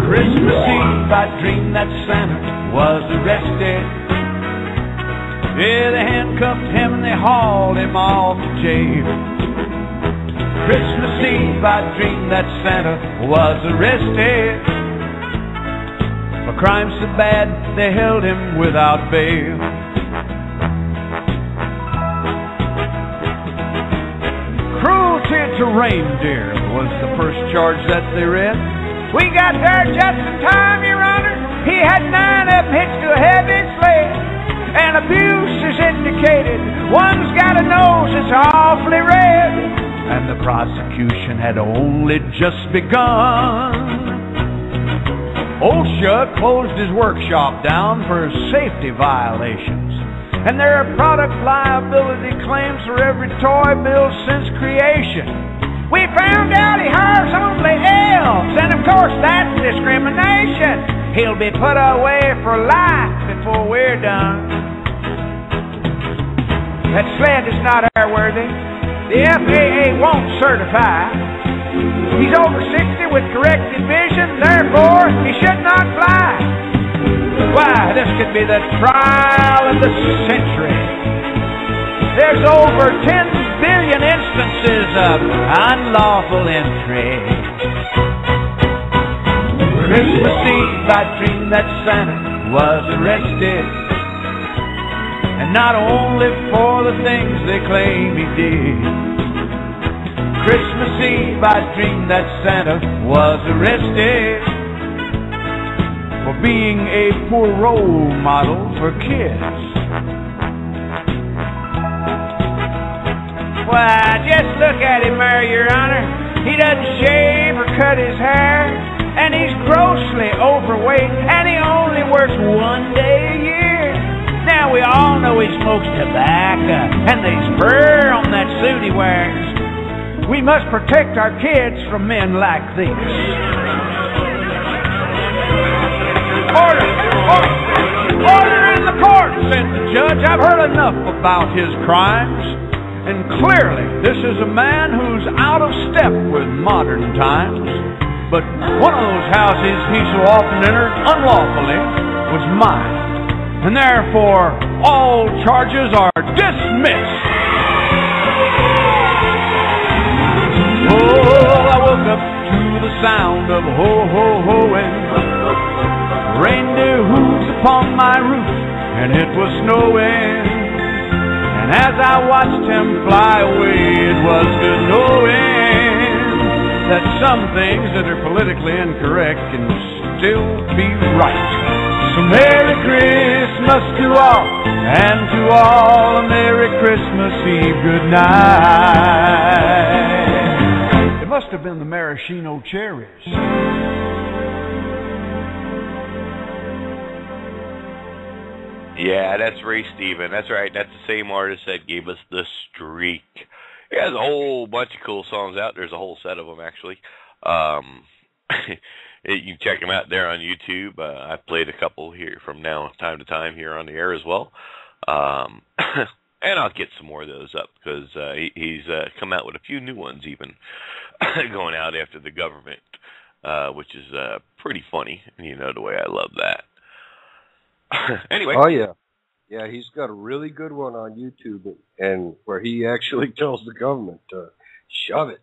Christmas Eve, I dreamed that Santa was arrested. Yeah, they handcuffed him and they hauled him off to jail. Christmas Eve, I dreamed that Santa was arrested for crimes so bad they held him without bail. Cruelty to reindeer was the first charge that they read. We got there just in time, Your Honor. He had 9 of them hitched to a heavy sled, and abuse is indicated. One's got a nose that's awfully red, and the prosecution had only just begun. OSHA closed his workshop down for safety violations. And there are product liability claims for every toy built since creation. We found out he hires only elves, and of course that's discrimination. He'll be put away for life before we're done. That sled is not airworthy. The FAA won't certify. He's over 60 with corrected vision, therefore he should not fly. Why, this could be the trial of the century. There's over 10 billion instances of unlawful entry. Christmas Eve, I dreamed that Santa was arrested, and not only for the things they claim he did. Christmas Eve, I dreamed that Santa was arrested for being a poor role model for kids. Why, just look at him there, Your Honor. He doesn't shave or cut his hair, and he's grossly overweight, and he only works 1 day a year. Now we all know he smokes tobacco, and there's fur on that suit he wears. We must protect our kids from men like this. Order! Order in the court, said the judge. I've heard enough about his crimes. And clearly, this is a man who's out of step with modern times. But one of those houses he so often entered unlawfully was mine. And therefore, all charges are dismissed. Oh, I woke up to the sound of ho-ho-hoing, reindeer hooves upon my roof, and it was snowing. And as I watched him fly away, it was good knowing that some things that are politically incorrect can still be right. So Merry Christmas to all, and to all a Merry Christmas Eve, good night. It must have been the maraschino cherries. Yeah, that's Ray Stephen. That's right. That's the same artist that gave us The Streak. He has a whole bunch of cool songs out. There's a whole set of them, actually. You can check them out there on YouTube. I played a couple here from time to time here on the air as well. And I'll get some more of those up because he's come out with a few new ones even going out after the government, which is pretty funny. You know the way I love that. Anyway. Oh, yeah. Yeah, he's got a really good one on YouTube and where he actually tells the government to shove it.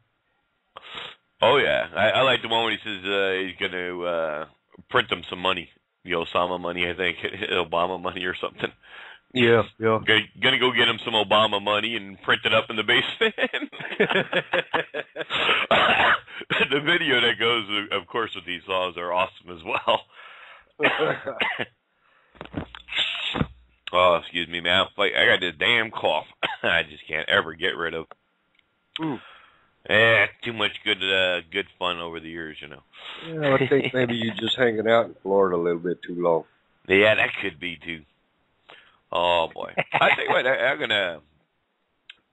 Oh, yeah. I like the one where he says he's going to print them some money. The Osama money, I think. Obama money or something. Yeah, yeah. Gonna go get him some Obama money and print it up in the basement. The video that goes, of course, with these songs are awesome as well. Oh, excuse me, man. I got this damn cough. I just can't ever get rid of. Too much good fun over the years, you know. Yeah, I think maybe you're just hanging out in Florida a little bit too long. Yeah, that could be too. Oh boy! I tell you what, I'm gonna.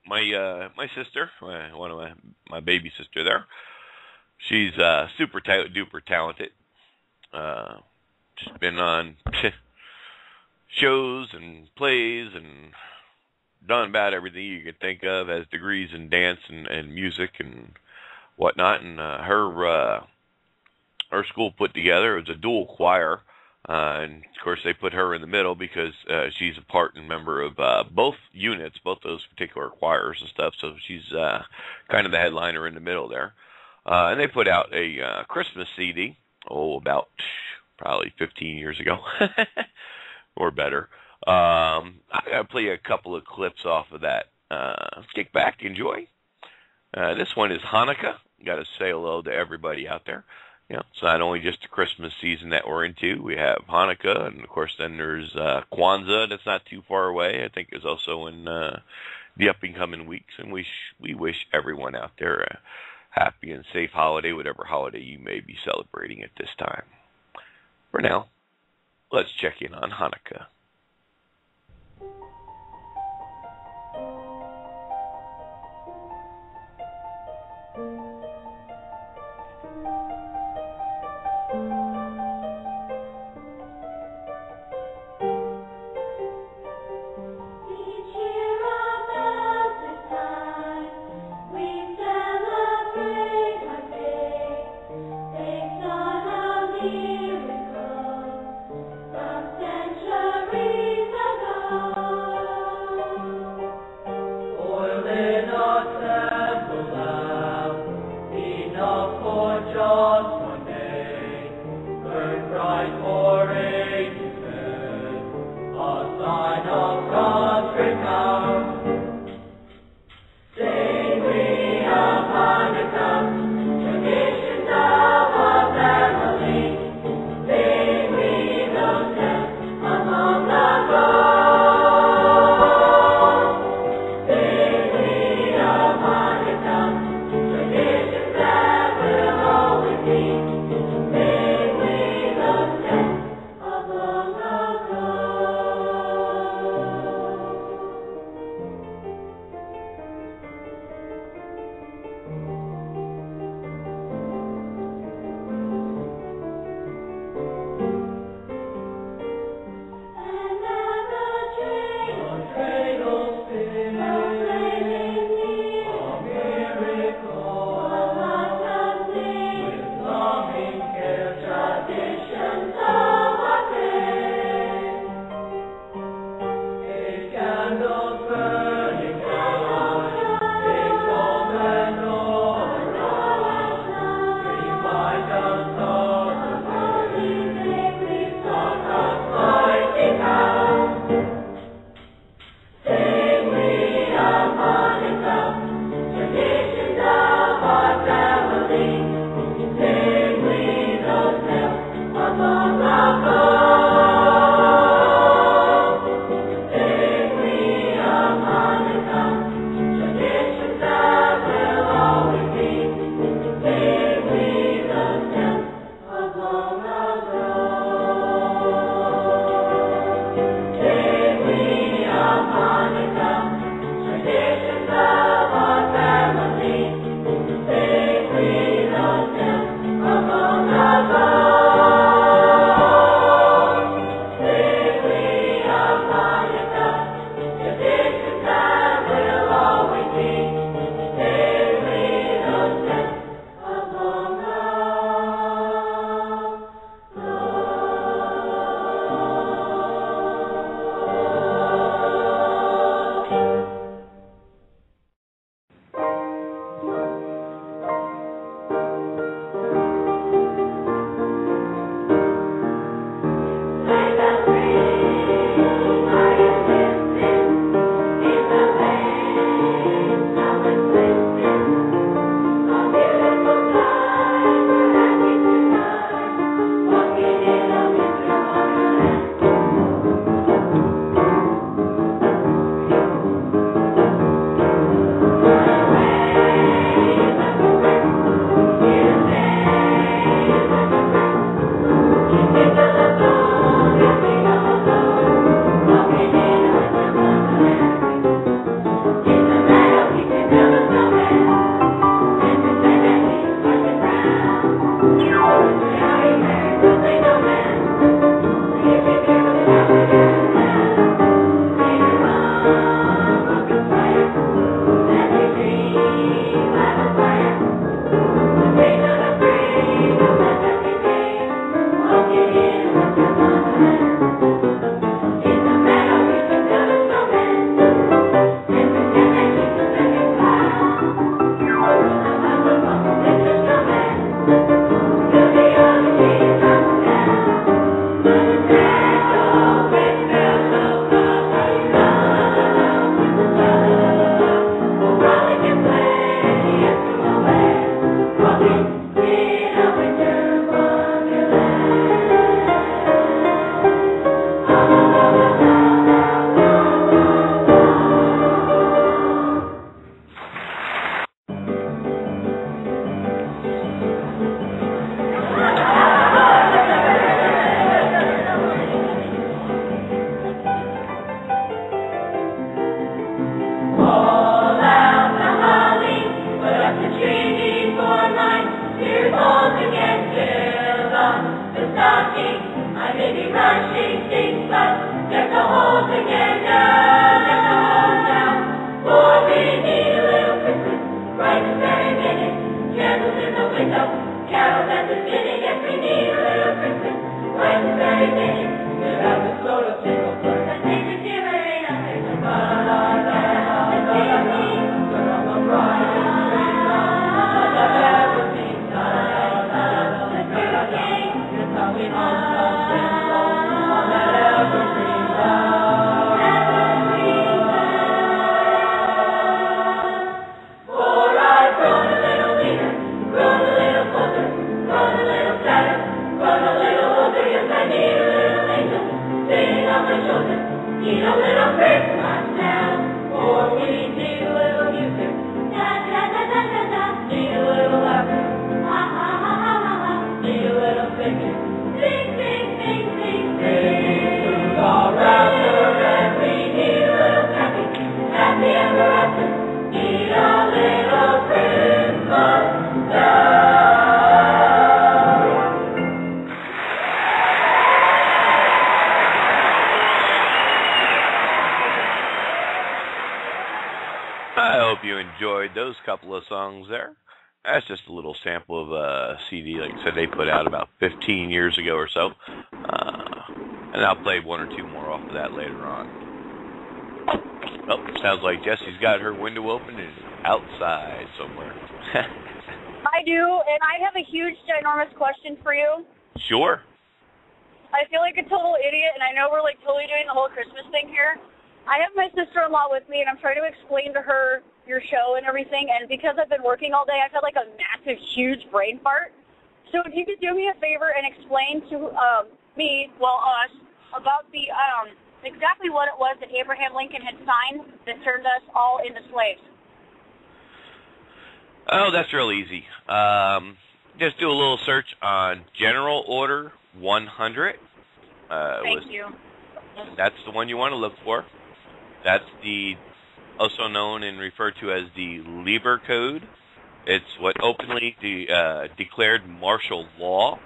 My sister, one of my baby sister there. She's super duper talented. She's been on shows and plays and done about everything you could think of. Has degrees in dance and music and whatnot. And her school put together, it was a dual choir. And of course they put her in the middle because she's a part and member of both units, both those particular choirs and stuff. So she's kind of the headliner in the middle there. And they put out a Christmas CD, about probably 15 years ago or better. I'm going to play a couple of clips off of that. Kick back, enjoy. This one is Hanukkah. Got to say hello to everybody out there. You know, it's not only just the Christmas season that we're into. We have Hanukkah, and of course then there's Kwanzaa that's not too far away. I think is also in the up-and-coming weeks. And we wish everyone out there a happy and safe holiday, whatever holiday you may be celebrating at this time. For now, let's check in on Hanukkah. Century Those couple of songs there. That's just a little sample of a CD, like I said, they put out about 15 years ago or so. And I'll play one or two more off of that later on. Oh, sounds like Jessie's got her window open and is outside somewhere. I do, and I have a huge, ginormous question for you. Sure. I feel like a total idiot, and I know we're like totally doing the whole Christmas thing here. I have my sister-in-law with me, and I'm trying to explain to her your show and everything, and because I've been working all day, I've had like a massive, huge brain fart. So if you could do me a favor and explain to us, about the exactly what it was that Abraham Lincoln had signed that turned us all into slaves. Oh, that's real easy. Just do a little search on General Order 100. Thank you. That's the one you want to look for. That's the also known and referred to as the Lieber Code. It's what openly declared martial law,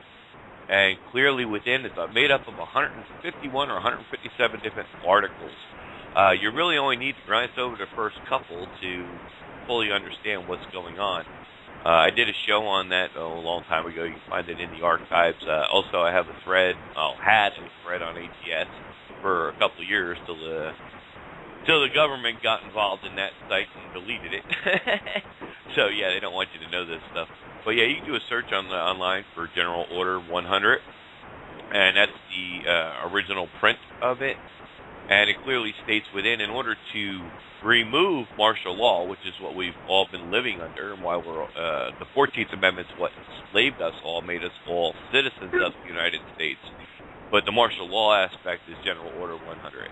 and clearly within it's made up of 151 or 157 different articles. You really only need to glance over the first couple to fully understand what's going on. I did a show on that a long time ago. You can find it in the archives. Also, I have a thread, had a thread on ATS for a couple of years till the government got involved in that site and deleted it. So, yeah, they don't want you to know this stuff. But, yeah, you can do a search online for General Order 100, and that's the original print of it. And it clearly states within, in order to remove martial law, which is what we've all been living under, and why we're the 14th Amendment is what enslaved us all, made us all citizens of the United States. But the martial law aspect is General Order 100.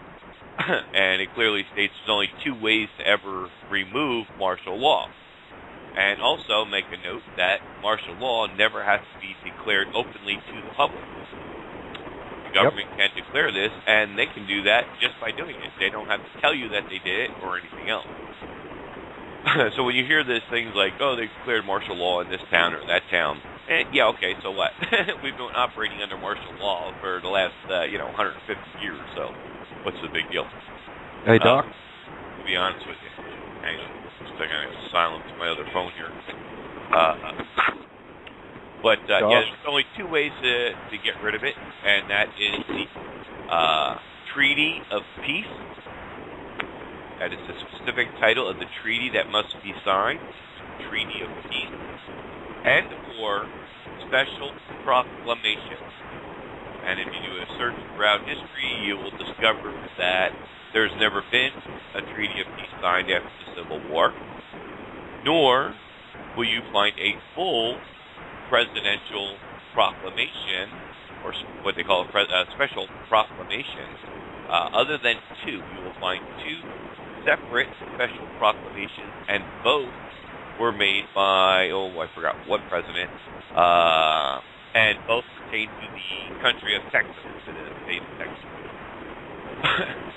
And it clearly states there's only two ways to ever remove martial law. And also make a note that martial law never has to be declared openly to the public. The government can declare this, and they can do that just by doing it. They don't have to tell you that they did it or anything else. So when you hear these things like, oh, they declared martial law in this town or that town, yeah, okay, so what? We've been operating under martial law for the last, 150 years, so what's the big deal? Hey, Doc? To be honest with you. Hang on. Just a second, I have to silence my other phone here. Yeah, there's only two ways to get rid of it, and that is the Treaty of Peace. That is the specific title of the treaty that must be signed, Treaty of Peace, and or Special Proclamation. And if you do a search throughout history, you will discover that there's never been a Treaty of Peace signed after the Civil War, nor will you find a full presidential proclamation, or what they call a special proclamation, other than two. You will find two separate special proclamations, and both were made by, I forgot what president, and both pertain to the country of Texas, to the state of Texas.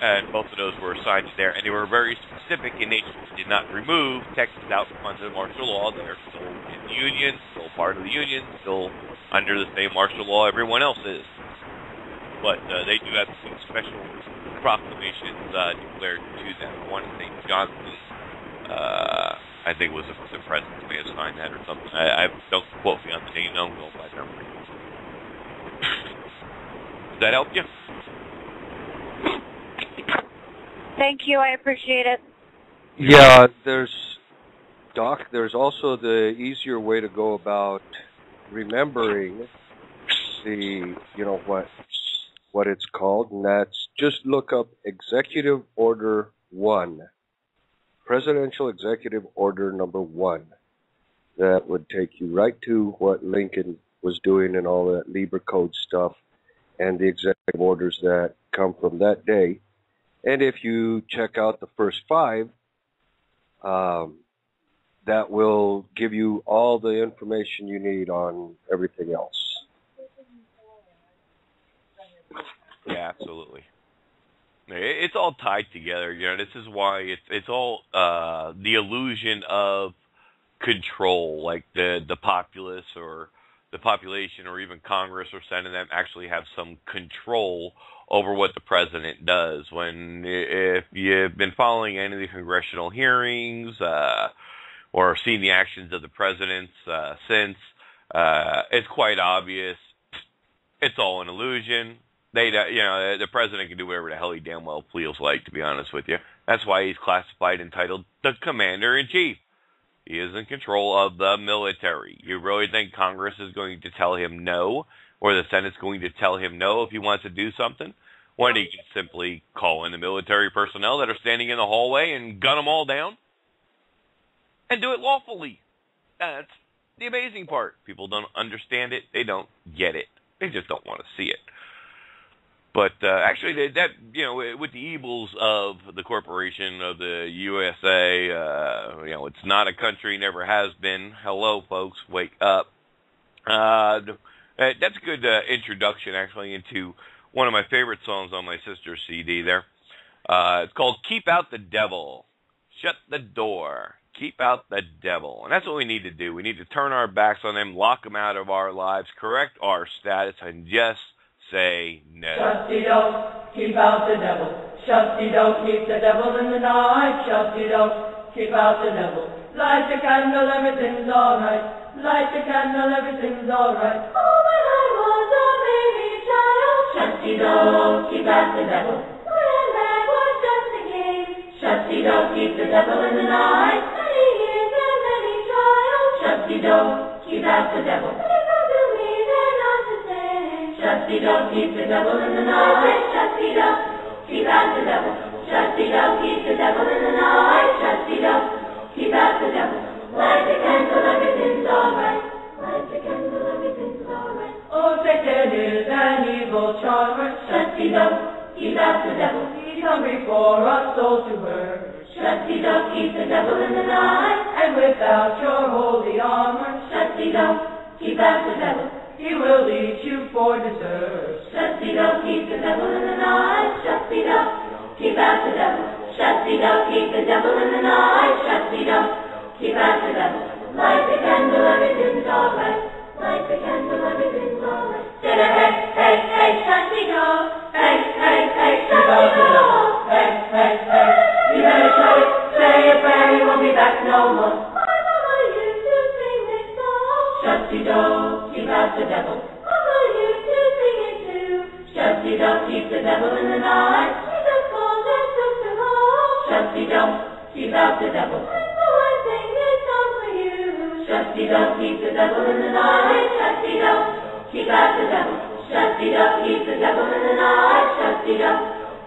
And both of those were assigned there, and they were very specific in nature. did not remove Texas out from under martial law. They're still in the Union, still part of the Union, still under the same martial law everyone else is. But they do have some special proclamations declared to them. One, St. Johnson, I think it was the president may have signed that or something. I don't quote me on the name, don't go by memory. Does that help you? Thank you, I appreciate it. Yeah, there's also the easier way to go about remembering the, what it's called, and that's just look up Executive Order 1. Presidential Executive Order number 1. That would take you right to what Lincoln was doing and all that Lieber Code stuff and the executive orders that come from that day. And if you check out the first 5, that will give you all the information you need on everything else. Yeah, absolutely. It's all tied together. This is why it's all the illusion of control, like the populace or the population or even Congress or Senate them actually have some control over what the president does. If you've been following any of the congressional hearings or seen the actions of the presidents since, it's quite obvious it's all an illusion. The president can do whatever the hell he damn well feels like, to be honest with you. That's why he's classified entitled the Commander-in-Chief. He is in control of the military. You really think Congress is going to tell him no, or the Senate's going to tell him no if he wants to do something? When he can simply call in the military personnel that are standing in the hallway and gun them all down? And do it lawfully. That's the amazing part. People don't understand it. They don't get it. They just don't want to see it. But actually, with the evils of the corporation of the USA, it's not a country, never has been. Hello, folks, wake up. That's a good introduction, actually, into one of my favorite songs on my sister's CD there. It's called Keep Out the Devil. Shut the door. Keep out the devil. And that's what we need to do. We need to turn our backs on them, lock them out of our lives, correct our status, and just say no. Shut-de-do, keep out the devil. Shut-de-do, keep the devil in the night. Shut-de-do, keep out the devil. Light the candle, everything's alright. Light the candle, everything's alright. Oh, when I was a baby child. Shut-de-do, keep out the devil. When I was just a kid. Shut-de-do, keep the devil in the night. Many years and many trials. Shut-de-do, keep out the devil. Shut-de-do, keep the devil in the night. Shut-de-do, keep out the devil. Shut-de-do, keep the devil in the night. Shut-de-do, keep out the devil. Light the candle, everything's alright. Light the candle, everything's alright. Oh, Satan is an evil charmer. Shut-de-do, keep out the devil. He's hungry for a soul to burn. Shut-de-do, keep the devil in the night. And without your holy armor, shut-de-do, keep out the devil. He will eat you for dessert. Shut-de-do, keep the devil in the night. Shut-de-do, keep out the devil. Shut-de-do, keep the devil in the night. Shut-de-do, keep out the devil. Light the candle, everything's alright. Light the candle, everything's alright. Hey, hey, hey, shut-de-do. Hey, hey, hey, shut-de-do. Hey, hey, hey, you better shut it. Say a prayer, you won't be back no more. My mama used to sing this song. Shut-de-do, keep out the devil. Mama used to sing it too. Shut-de-do, keep the devil in the night. Jesus called and took them home. Shut-de-do, keep out the devil. And so I sing this song for you. Shut-de-do, keep the devil in the night. Shut-de-do, keep out the devil. Shut-de-do, keep the devil in the night. Shut-de-do,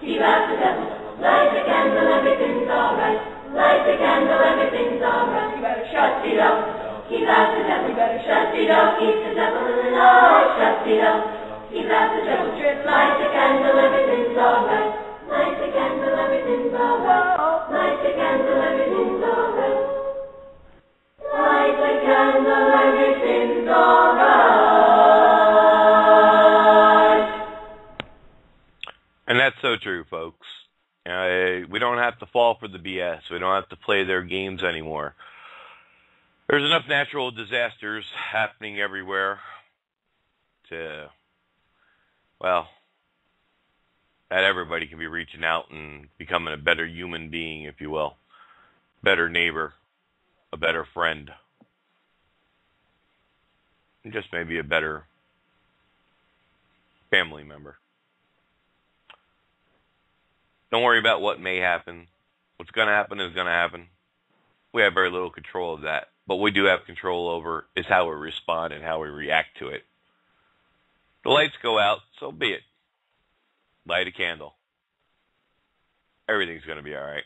keep out the devil. Light the candle, everything's alright. Light the candle, everything's alright. You better shut-de-do, keep out the devil. You better shut-de-do, keep the devil in the night. Shut-de-do, keep out the devil. Light the candle, everything's alright. Light the candle, everything's alright. Light the candle, everything's alright. Light the candle, everything's alright. And that's so true, folks. We don't have to fall for the BS. We don't have to play their games anymore. There's enough natural disasters happening everywhere to, well, that everybody can be reaching out and becoming a better human being, if you will. Better neighbor, a better friend, and just maybe a better family member. Don't worry about what may happen. What's going to happen is going to happen. We have very little control of that. But we do have control over is how we respond and how we react to it. The lights go out, so be it. Light a candle. Everything's going to be all right.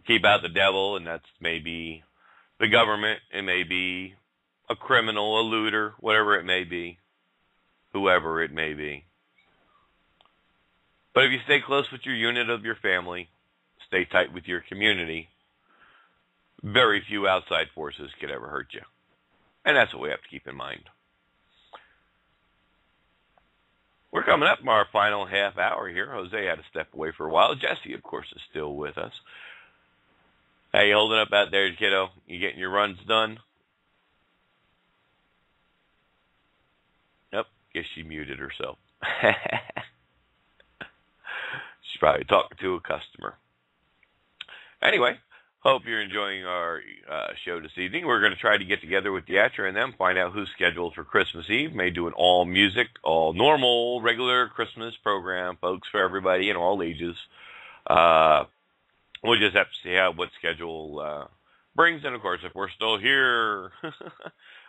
Keep out the devil, and that's maybe the government. It may be a criminal, a looter, whatever it may be, whoever it may be. But if you stay close with your unit of your family, stay tight with your community, very few outside forces could ever hurt you. And that's what we have to keep in mind. We're coming up on our final half hour here. Jose had to step away for a while. Jesse, of course, is still with us. How you holding up out there, kiddo? You getting your runs done? Yep, guess she muted herself. She's probably talking to a customer. Anyway, hope you're enjoying our show this evening. We're going to try to get together with Deatra and them, find out who's scheduled for Christmas Eve. May do an all music, all normal, regular Christmas program, folks, for everybody in all ages. We'll just have to see what schedule brings. And, of course, if we're still here,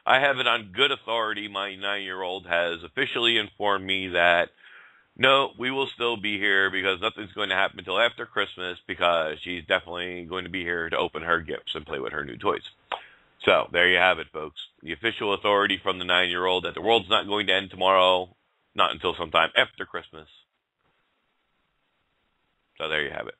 I have it on good authority. My 9-year-old has officially informed me that, no, we will still be here because nothing's going to happen until after Christmas because she's definitely going to be here to open her gifts and play with her new toys. So there you have it, folks. The official authority from the 9-year-old that the world's not going to end tomorrow, not until sometime after Christmas. So there you have it.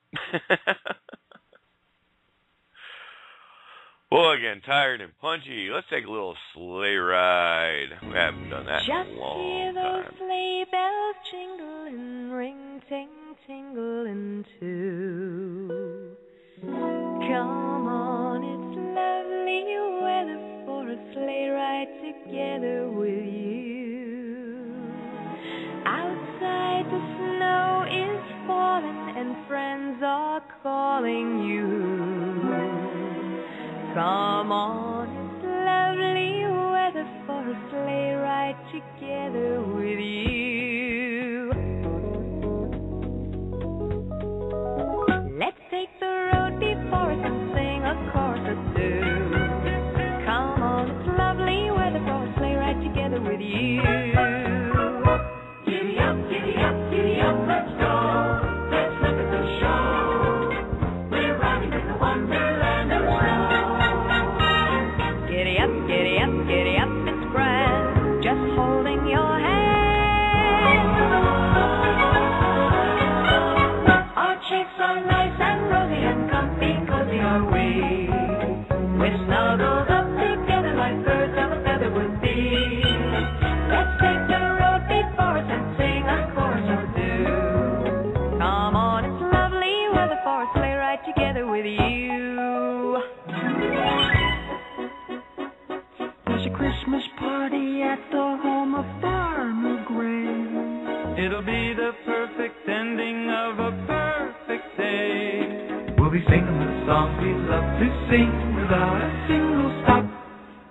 Well, again, tired and punchy. Let's take a little sleigh ride. We haven't done that in a long time. Just hear those sleigh bells jingling, ring, ting, tingling too. Come on, it's lovely weather for a sleigh ride together with you. Outside the snow is falling and friends are calling you. Come on, it's lovely weather for a sleigh ride together with you. Let's take the road before us and sing a chorus or two. Come on, it's lovely weather for a sleigh ride together with you. Giddy up, giddy up, giddy up, let's go. Let's look at the show. We're riding in the wonderland of snow. Giddy up, giddy up, giddy up, it's grand, just holding your hand. Our cheeks are nice and rosy and comfy, cozy are we. We're snuggled up together like birds of a feather would be. Let's take the road before us and sing a chorus or two. Come on, it's lovely weather for a sleigh ride together with you. Christmas party at the home of Farmer Gray. It'll be the perfect ending of a perfect day. We'll be singing the songs we love to sing without a single stop.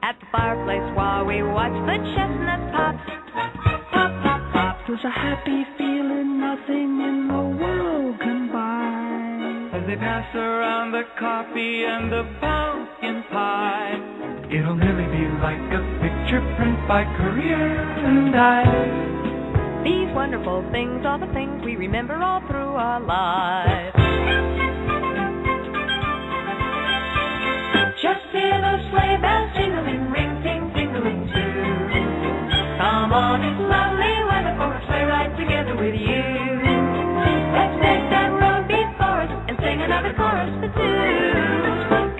At the fireplace while we watch the chestnut pop. Pop, pop, pop. There's a happy feeling nothing in the world can buy. As they pass around the coffee and the pumpkin pie. It'll nearly be like a picture print by Currier and Ives. These wonderful things are the things we remember all through our lives. Just hear those sleigh bells jingling, ring, ting, tingling too. Come on, it's lovely weather for a sleigh ride together with you. Let's take that road before us and sing another chorus for two.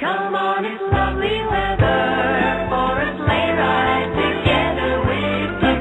Come on, it's lovely weather for a sleigh ride together with you.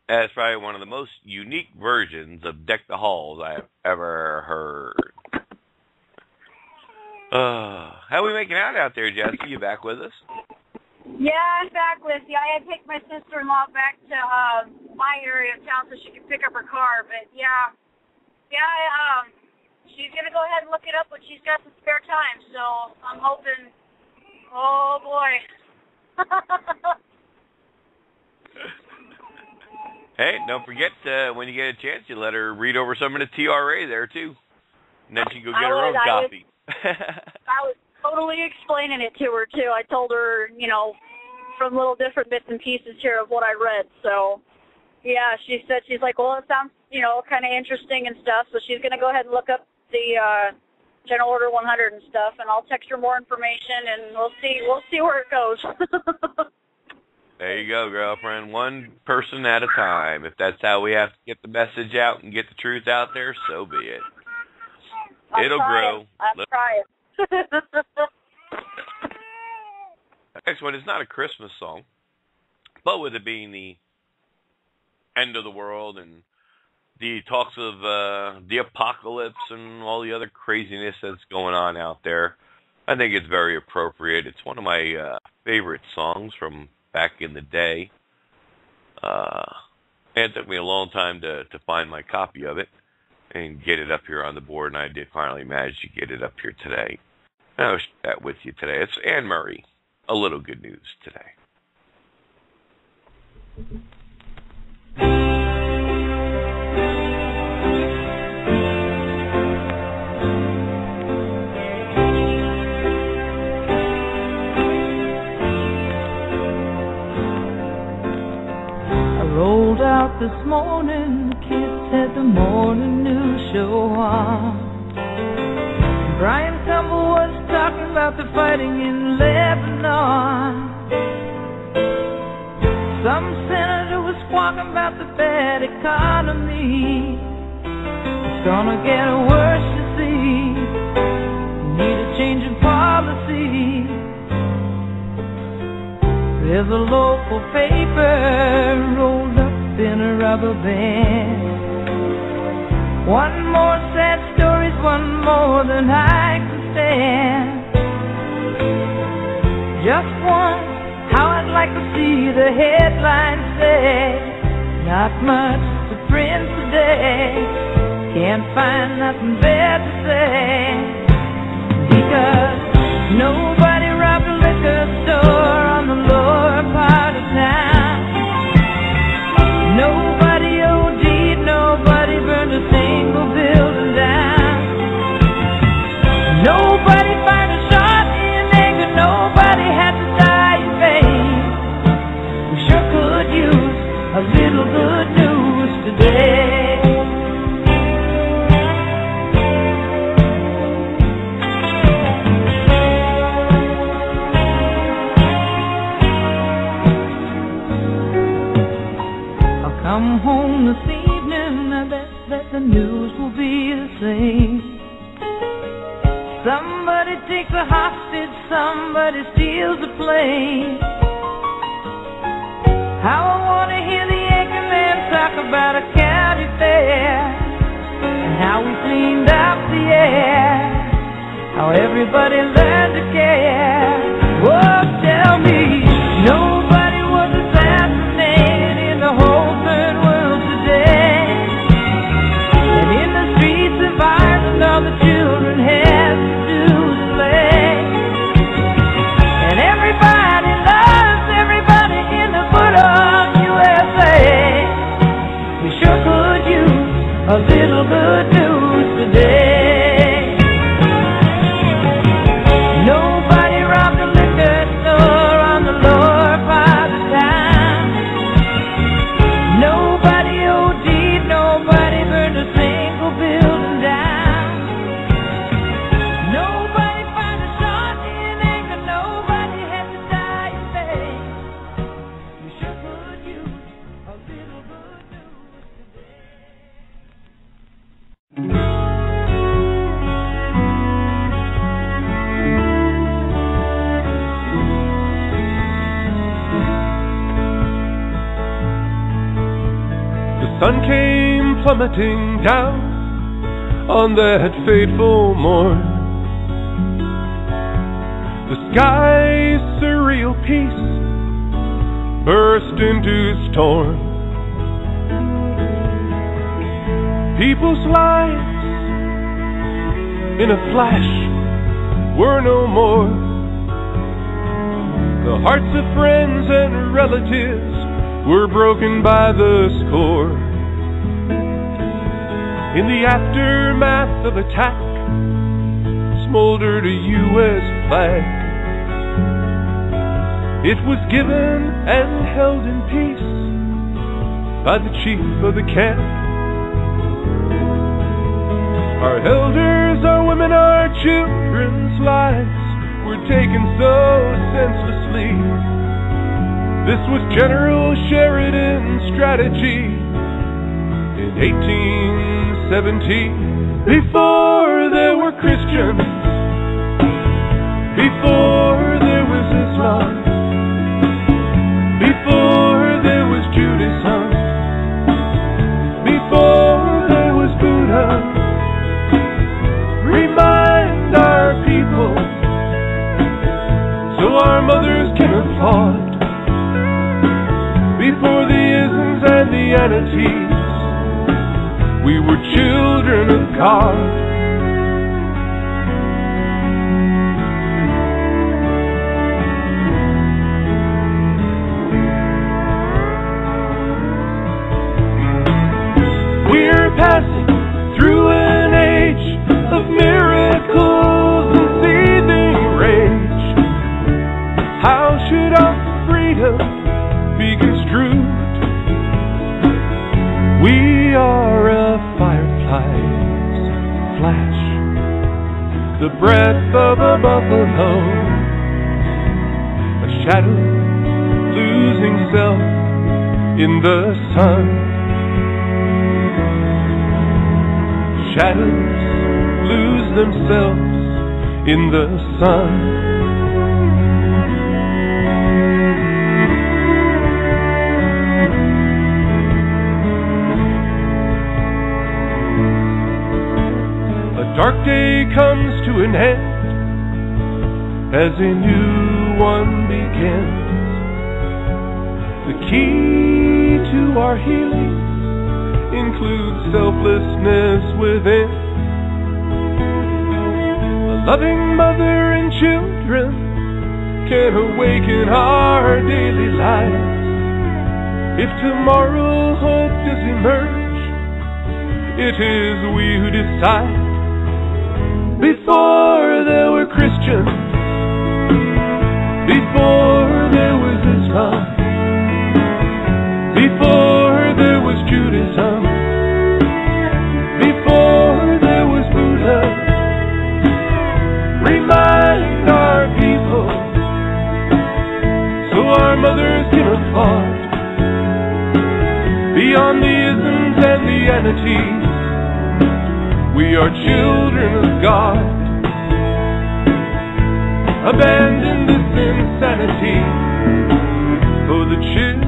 That's probably one of the most unique versions of Deck the Halls I have ever heard. How are we making out there, Jesse? You back with us? Yeah, I'm back with you. I had to take my sister-in-law back to my area of town so she could pick up her car. But yeah, she's gonna go ahead and look it up when she's got some spare time. So I'm hoping. Oh boy. Hey, don't forget when you get a chance, you let her read over some of the TRA there too, and then she can go get her own copy. I was totally explaining it to her too. I told her, from little different bits and pieces here of what I read. So, yeah, she's like, well, it sounds, kind of interesting and stuff. So she's gonna go ahead and look up the General Order 100 and stuff, and I'll text her more information, and we'll see where it goes. There you go, girlfriend. One person at a time. If that's how we have to get the message out and get the truth out there, so be it. It'll grow. I'm trying. Next one is not a Christmas song, but with it being the end of the world and the talks of the apocalypse and all the other craziness that's going on out there, I think it's very appropriate. It's one of my favorite songs from back in the day. And it took me a long time to find my copy of it and get it up here on the board, and I did finally manage to get it up here today. And I'll share that with you today. It's Anne Murray. A little good news today. rolled out this morning, the kids had the morning news show on. Brian Campbell was talking about the fighting in Lebanon. Some senator was squawking about the bad economy. It's gonna get worse, you see. Need a change in policy. There's a local paper rolled up in a rubber band. One more sad story's one more than I can stand. Just one, how I'd like to see the headline say, not much to print today. Can't find nothing bad to say. Because nobody robbed a liquor store on the lower part of town. Nobody OD'd, nobody burned a single building down. Nobody fired a shot in anger, nobody had to die in vain. We sure could use a little good news today. Come home this evening, I bet that the news will be the same. Somebody takes a hostage, somebody steals a plane. How I want to hear the anchorman talk about a county fair, and how we cleaned up the air, how everybody learned to care. Oh, tell me, nobody was assassinated in the whole third world today. And in the streets of Ireland, all the children have to do is play. And everybody loves everybody in the foot of USA. We sure could use a little good news today. Nobody robbed a liquor store on the lower part of town. Nobody OD'd, nobody burned a single building down. Nobody fired a shot in anger, nobody had to die in vain. We sure could use a little good news today. The sun came plummeting down on that fateful morn. The sky's surreal peace burst into storm. People's lives in a flash were no more. The hearts of friends and relatives were broken by the score. In the aftermath of attack, smoldered a U.S. flag. It was given and held in peace by the chief of the camp. Our elders, our women, our children's lives were taken so senselessly. This was General Sheridan's strategy in 1817. Before there were Christians, before there was Islam, before there was Judaism, before there was Buddha. Remind our people so our mothers can applaud. Before the isms and the anities, we were children of God. We're passing through an age of miracles and seething rage. How should our freedom be construed? the breath of a buffalo, a shadow losing self in the sun. Shadows lose themselves in the sun. Dark day comes to an end as a new one begins. The key to our healing includes selflessness within. A loving mother and children can awaken our daily lives. If tomorrow hope does emerge, it is we who decide. Before there were Christians, before there was Islam, before there was Judaism, before there was Buddha, remind our people so our mothers can applaud beyond the isms and the entities. We are children of God. Abandon this insanity for the children.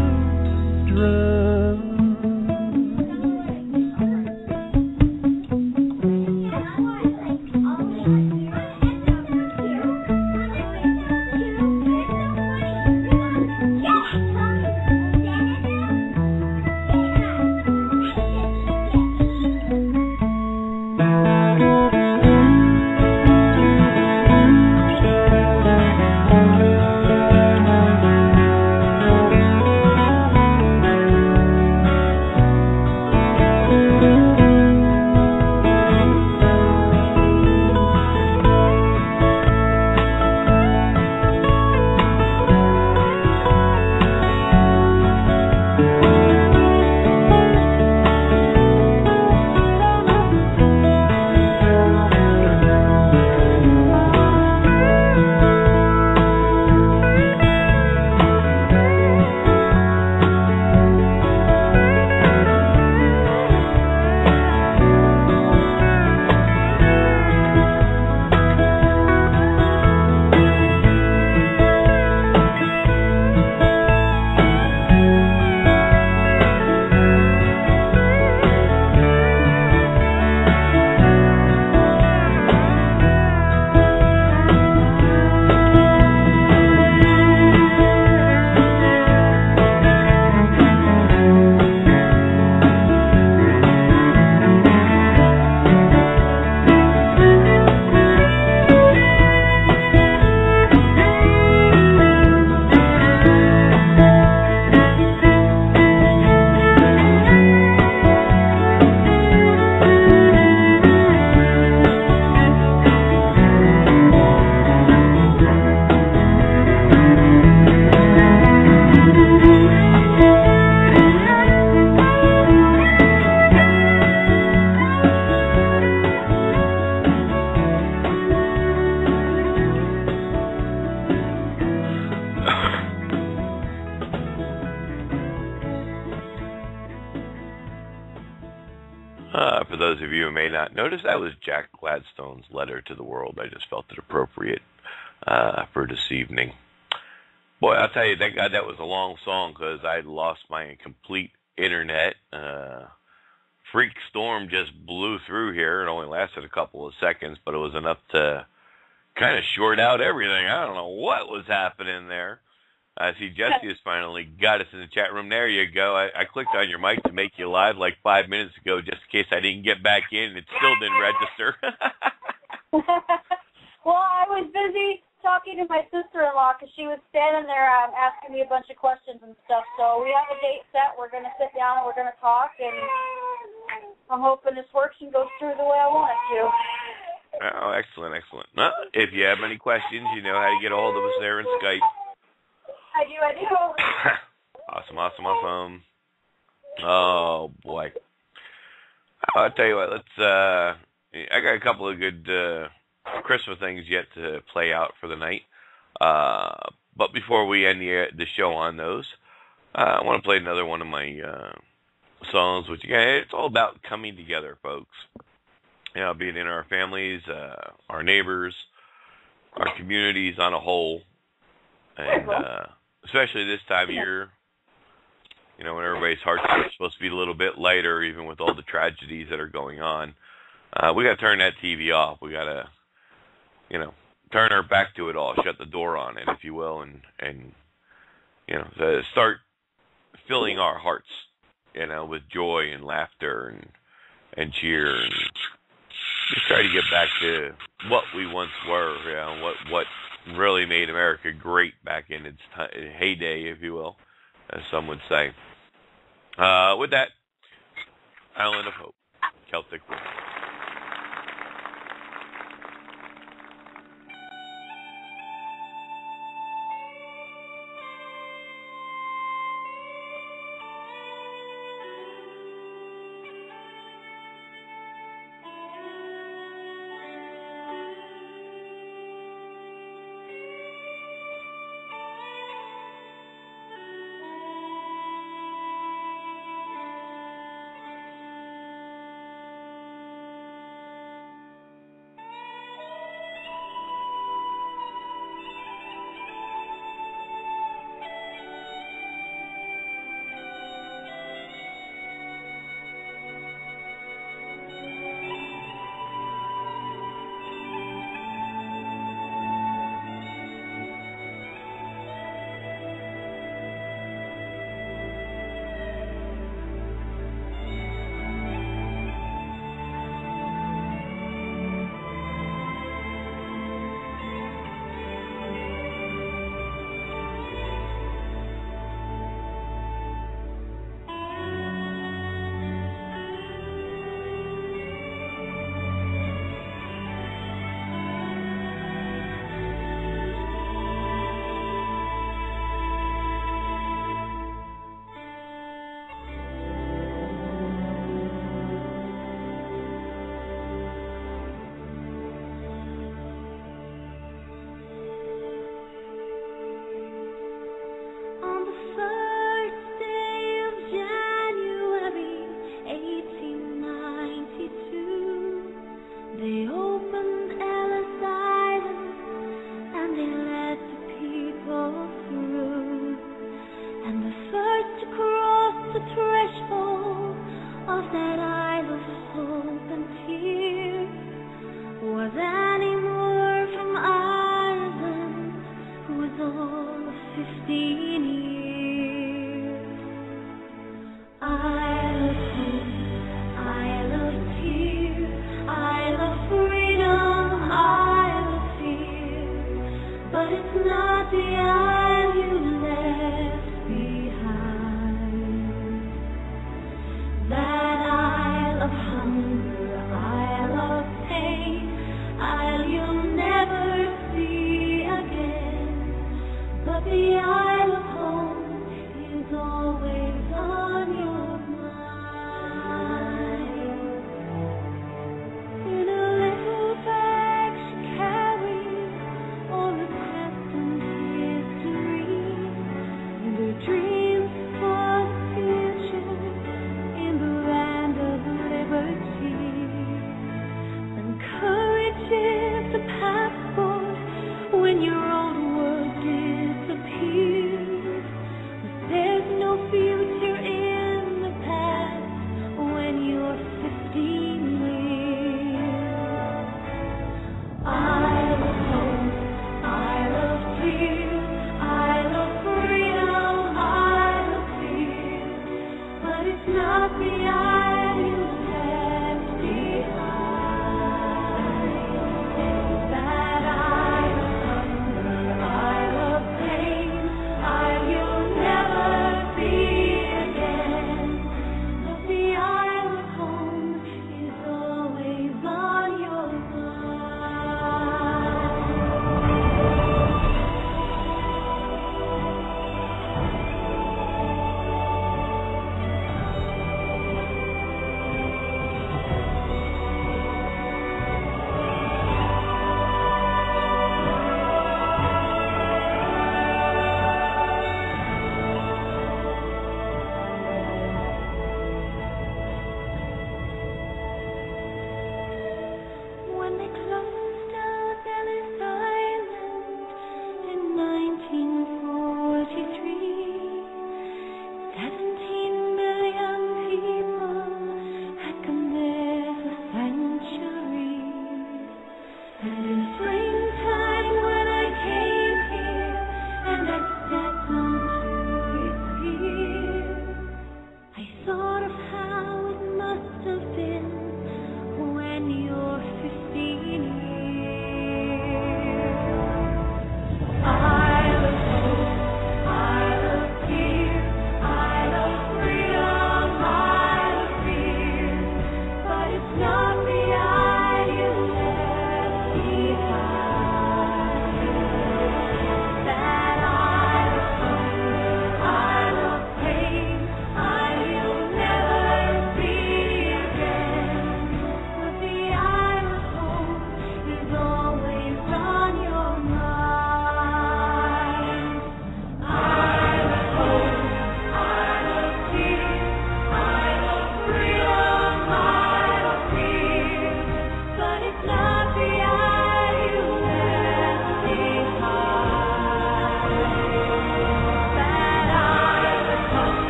For those of you who may not notice, that was Jack Gladstone's letter to the world. I just felt it appropriate for this evening. Boy, I'll tell you, thank God that was a long song because I'd lost my complete internet. Freak storm just blew through here. It only lasted a couple of seconds, but it was enough to kind of short out everything. I don't know what was happening there. I see Jesse has finally got us in the chat room. There you go. I clicked on your mic to make you live like 5 minutes ago just in case I didn't get back in. It still didn't register. Well, I was busy talking to my sister-in-law because she was standing there asking me a bunch of questions and stuff. So we have a date set. We're going to sit down and we're going to talk. And I'm hoping this works and goes through the way I want it to. Oh, excellent, excellent. If you have any questions, you know how to get a hold of us there in Skype. I do. Awesome. Oh, boy. I'll tell you what, I got a couple of good Christmas things yet to play out for the night. But before we end the show on those, I want to play another one of my songs, which again, it's all about coming together, folks. You know, being in our families, our neighbors, our communities on a whole, and especially this time of year, you know, when everybody's hearts are supposed to be a little bit lighter, even with all the tragedies that are going on. We got to turn that TV off. We got to, you know, turn our back to it all, shut the door on it, if you will, and you know, start filling our hearts, you know, with joy and laughter and cheer, and just try to get back to what we once were, you know, what really made America great back in its heyday, if you will, as some would say. With that, Island of Hope, Celtic Wind. It's not the isle you left behind.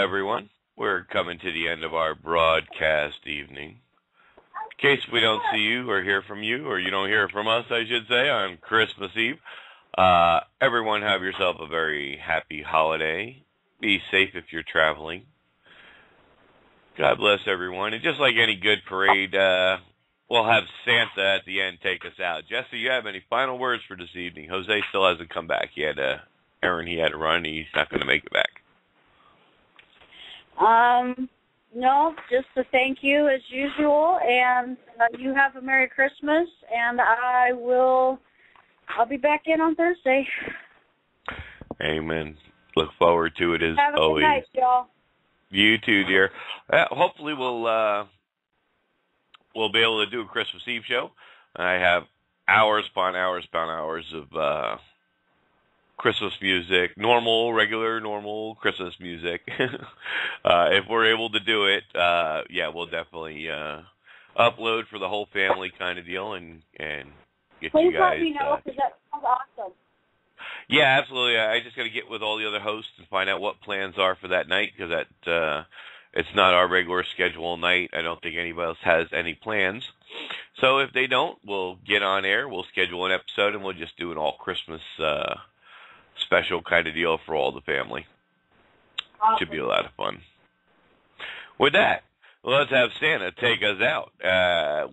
everyone. We're coming to the end of our broadcast evening. In case we don't see you or hear from you, or you don't hear from us, I should say, on Christmas Eve, everyone have yourself a very happy holiday. Be safe if you're traveling. God bless everyone. And just like any good parade, we'll have Santa at the end take us out. Jesse, you have any final words for this evening? Jose still hasn't come back. He had Aaron, he had to run. He's not going to make it back. No, just to thank you as usual, and you have a Merry Christmas, and I'll be back in on Thursday. Amen. Look forward to it as have a always. Good night, y'all. You too, dear. Hopefully we'll be able to do a Christmas Eve show. I have hours upon hours upon hours of Christmas music, regular Christmas music. If we're able to do it, we'll definitely upload for the whole family kind of deal and get Please you guys. let me know, because that sounds awesome. Yeah, absolutely. I just got to get with all the other hosts and find out what plans are for that night, because it's not our regular schedule night. I don't think anybody else has any plans. So if they don't, we'll get on air. We'll schedule an episode, and we'll just do an all Christmas special kind of deal for all the family. Awesome. Should be a lot of fun. With that, let's have Santa take us out.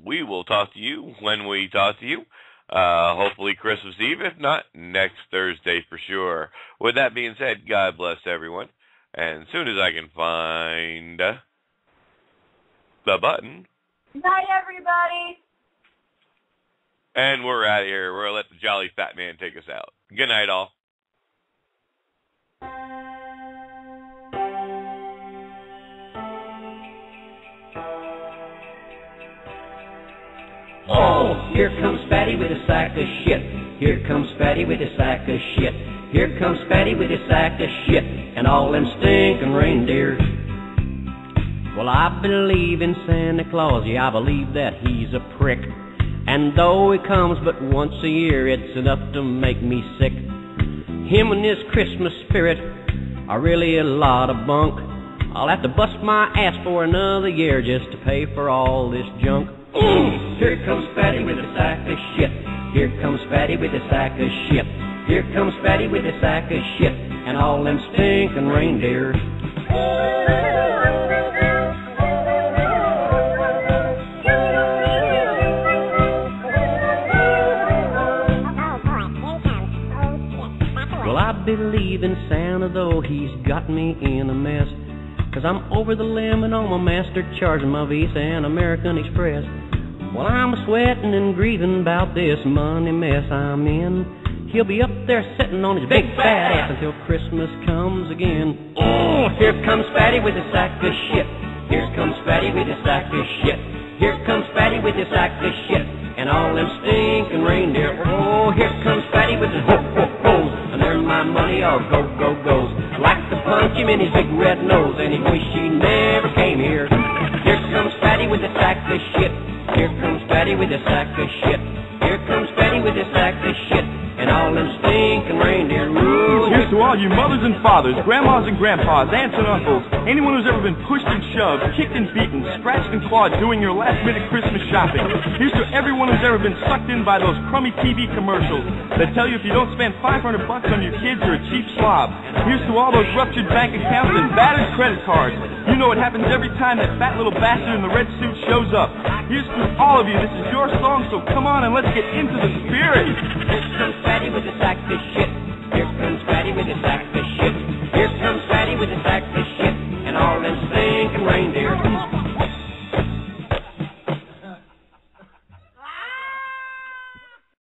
We will talk to you when we talk to you. Hopefully Christmas Eve, if not, next Thursday for sure. With that being said, God bless everyone. And as soon as I can find the button. Night, everybody. And we're out of here. We're going to let the Jolly Fat Man take us out. Good night, all. Oh, here comes Fatty with a sack of shit. Here comes Fatty with a sack of shit. Here comes Fatty with a sack of shit and all them stinking reindeer. Well, I believe in Santa Claus, yeah, I believe that he's a prick. And though he comes but once a year, it's enough to make me sick. Him and his Christmas spirit are really a lot of bunk. I'll have to bust my ass for another year just to pay for all this junk. Here comes Fatty with a sack of shit. Here comes Fatty with a sack of shit. Here comes Fatty with a sack of shit and all them stinking reindeer. Well, I believe in Santa, though he's got me in a mess. 'Cause I'm over the limit on my master charging my Visa and American Express. Well, I'm sweating and grieving about this money mess I'm in. He'll be up there sitting on his big fat ass until Christmas comes again. Oh, here comes Fatty with a sack of shit. Here comes Fatty with a sack of shit. Here comes Fatty with a sack of shit and all them stinking reindeer. Oh, here comes Fatty with his ho-ho-hos, and there's my money all go-go-goes. I'd like to punch him in his big red nose, and he wish he never came here. Here comes Fatty with a sack of shit. Here comes Fatty with a sack of shit. Here comes Fatty with a sack of shit and all them stinking reindeer. Ooh, here's to all you mothers and fathers, grandmas and grandpas, aunts and uncles, anyone who's ever been pushed and shoved, kicked and beaten, scratched and clawed doing your last-minute Christmas shopping. Here's to everyone who's ever been sucked in by those crummy TV commercials that tell you if you don't spend $500 on your kids, you're a cheap slob. Here's to all those ruptured bank accounts and battered credit cards. You know it happens every time that fat little bastard in the red suit shows up. Here's to all of you. This is your song, so come on and let's get into the spirit. Here comes Fatty with a sack of shit.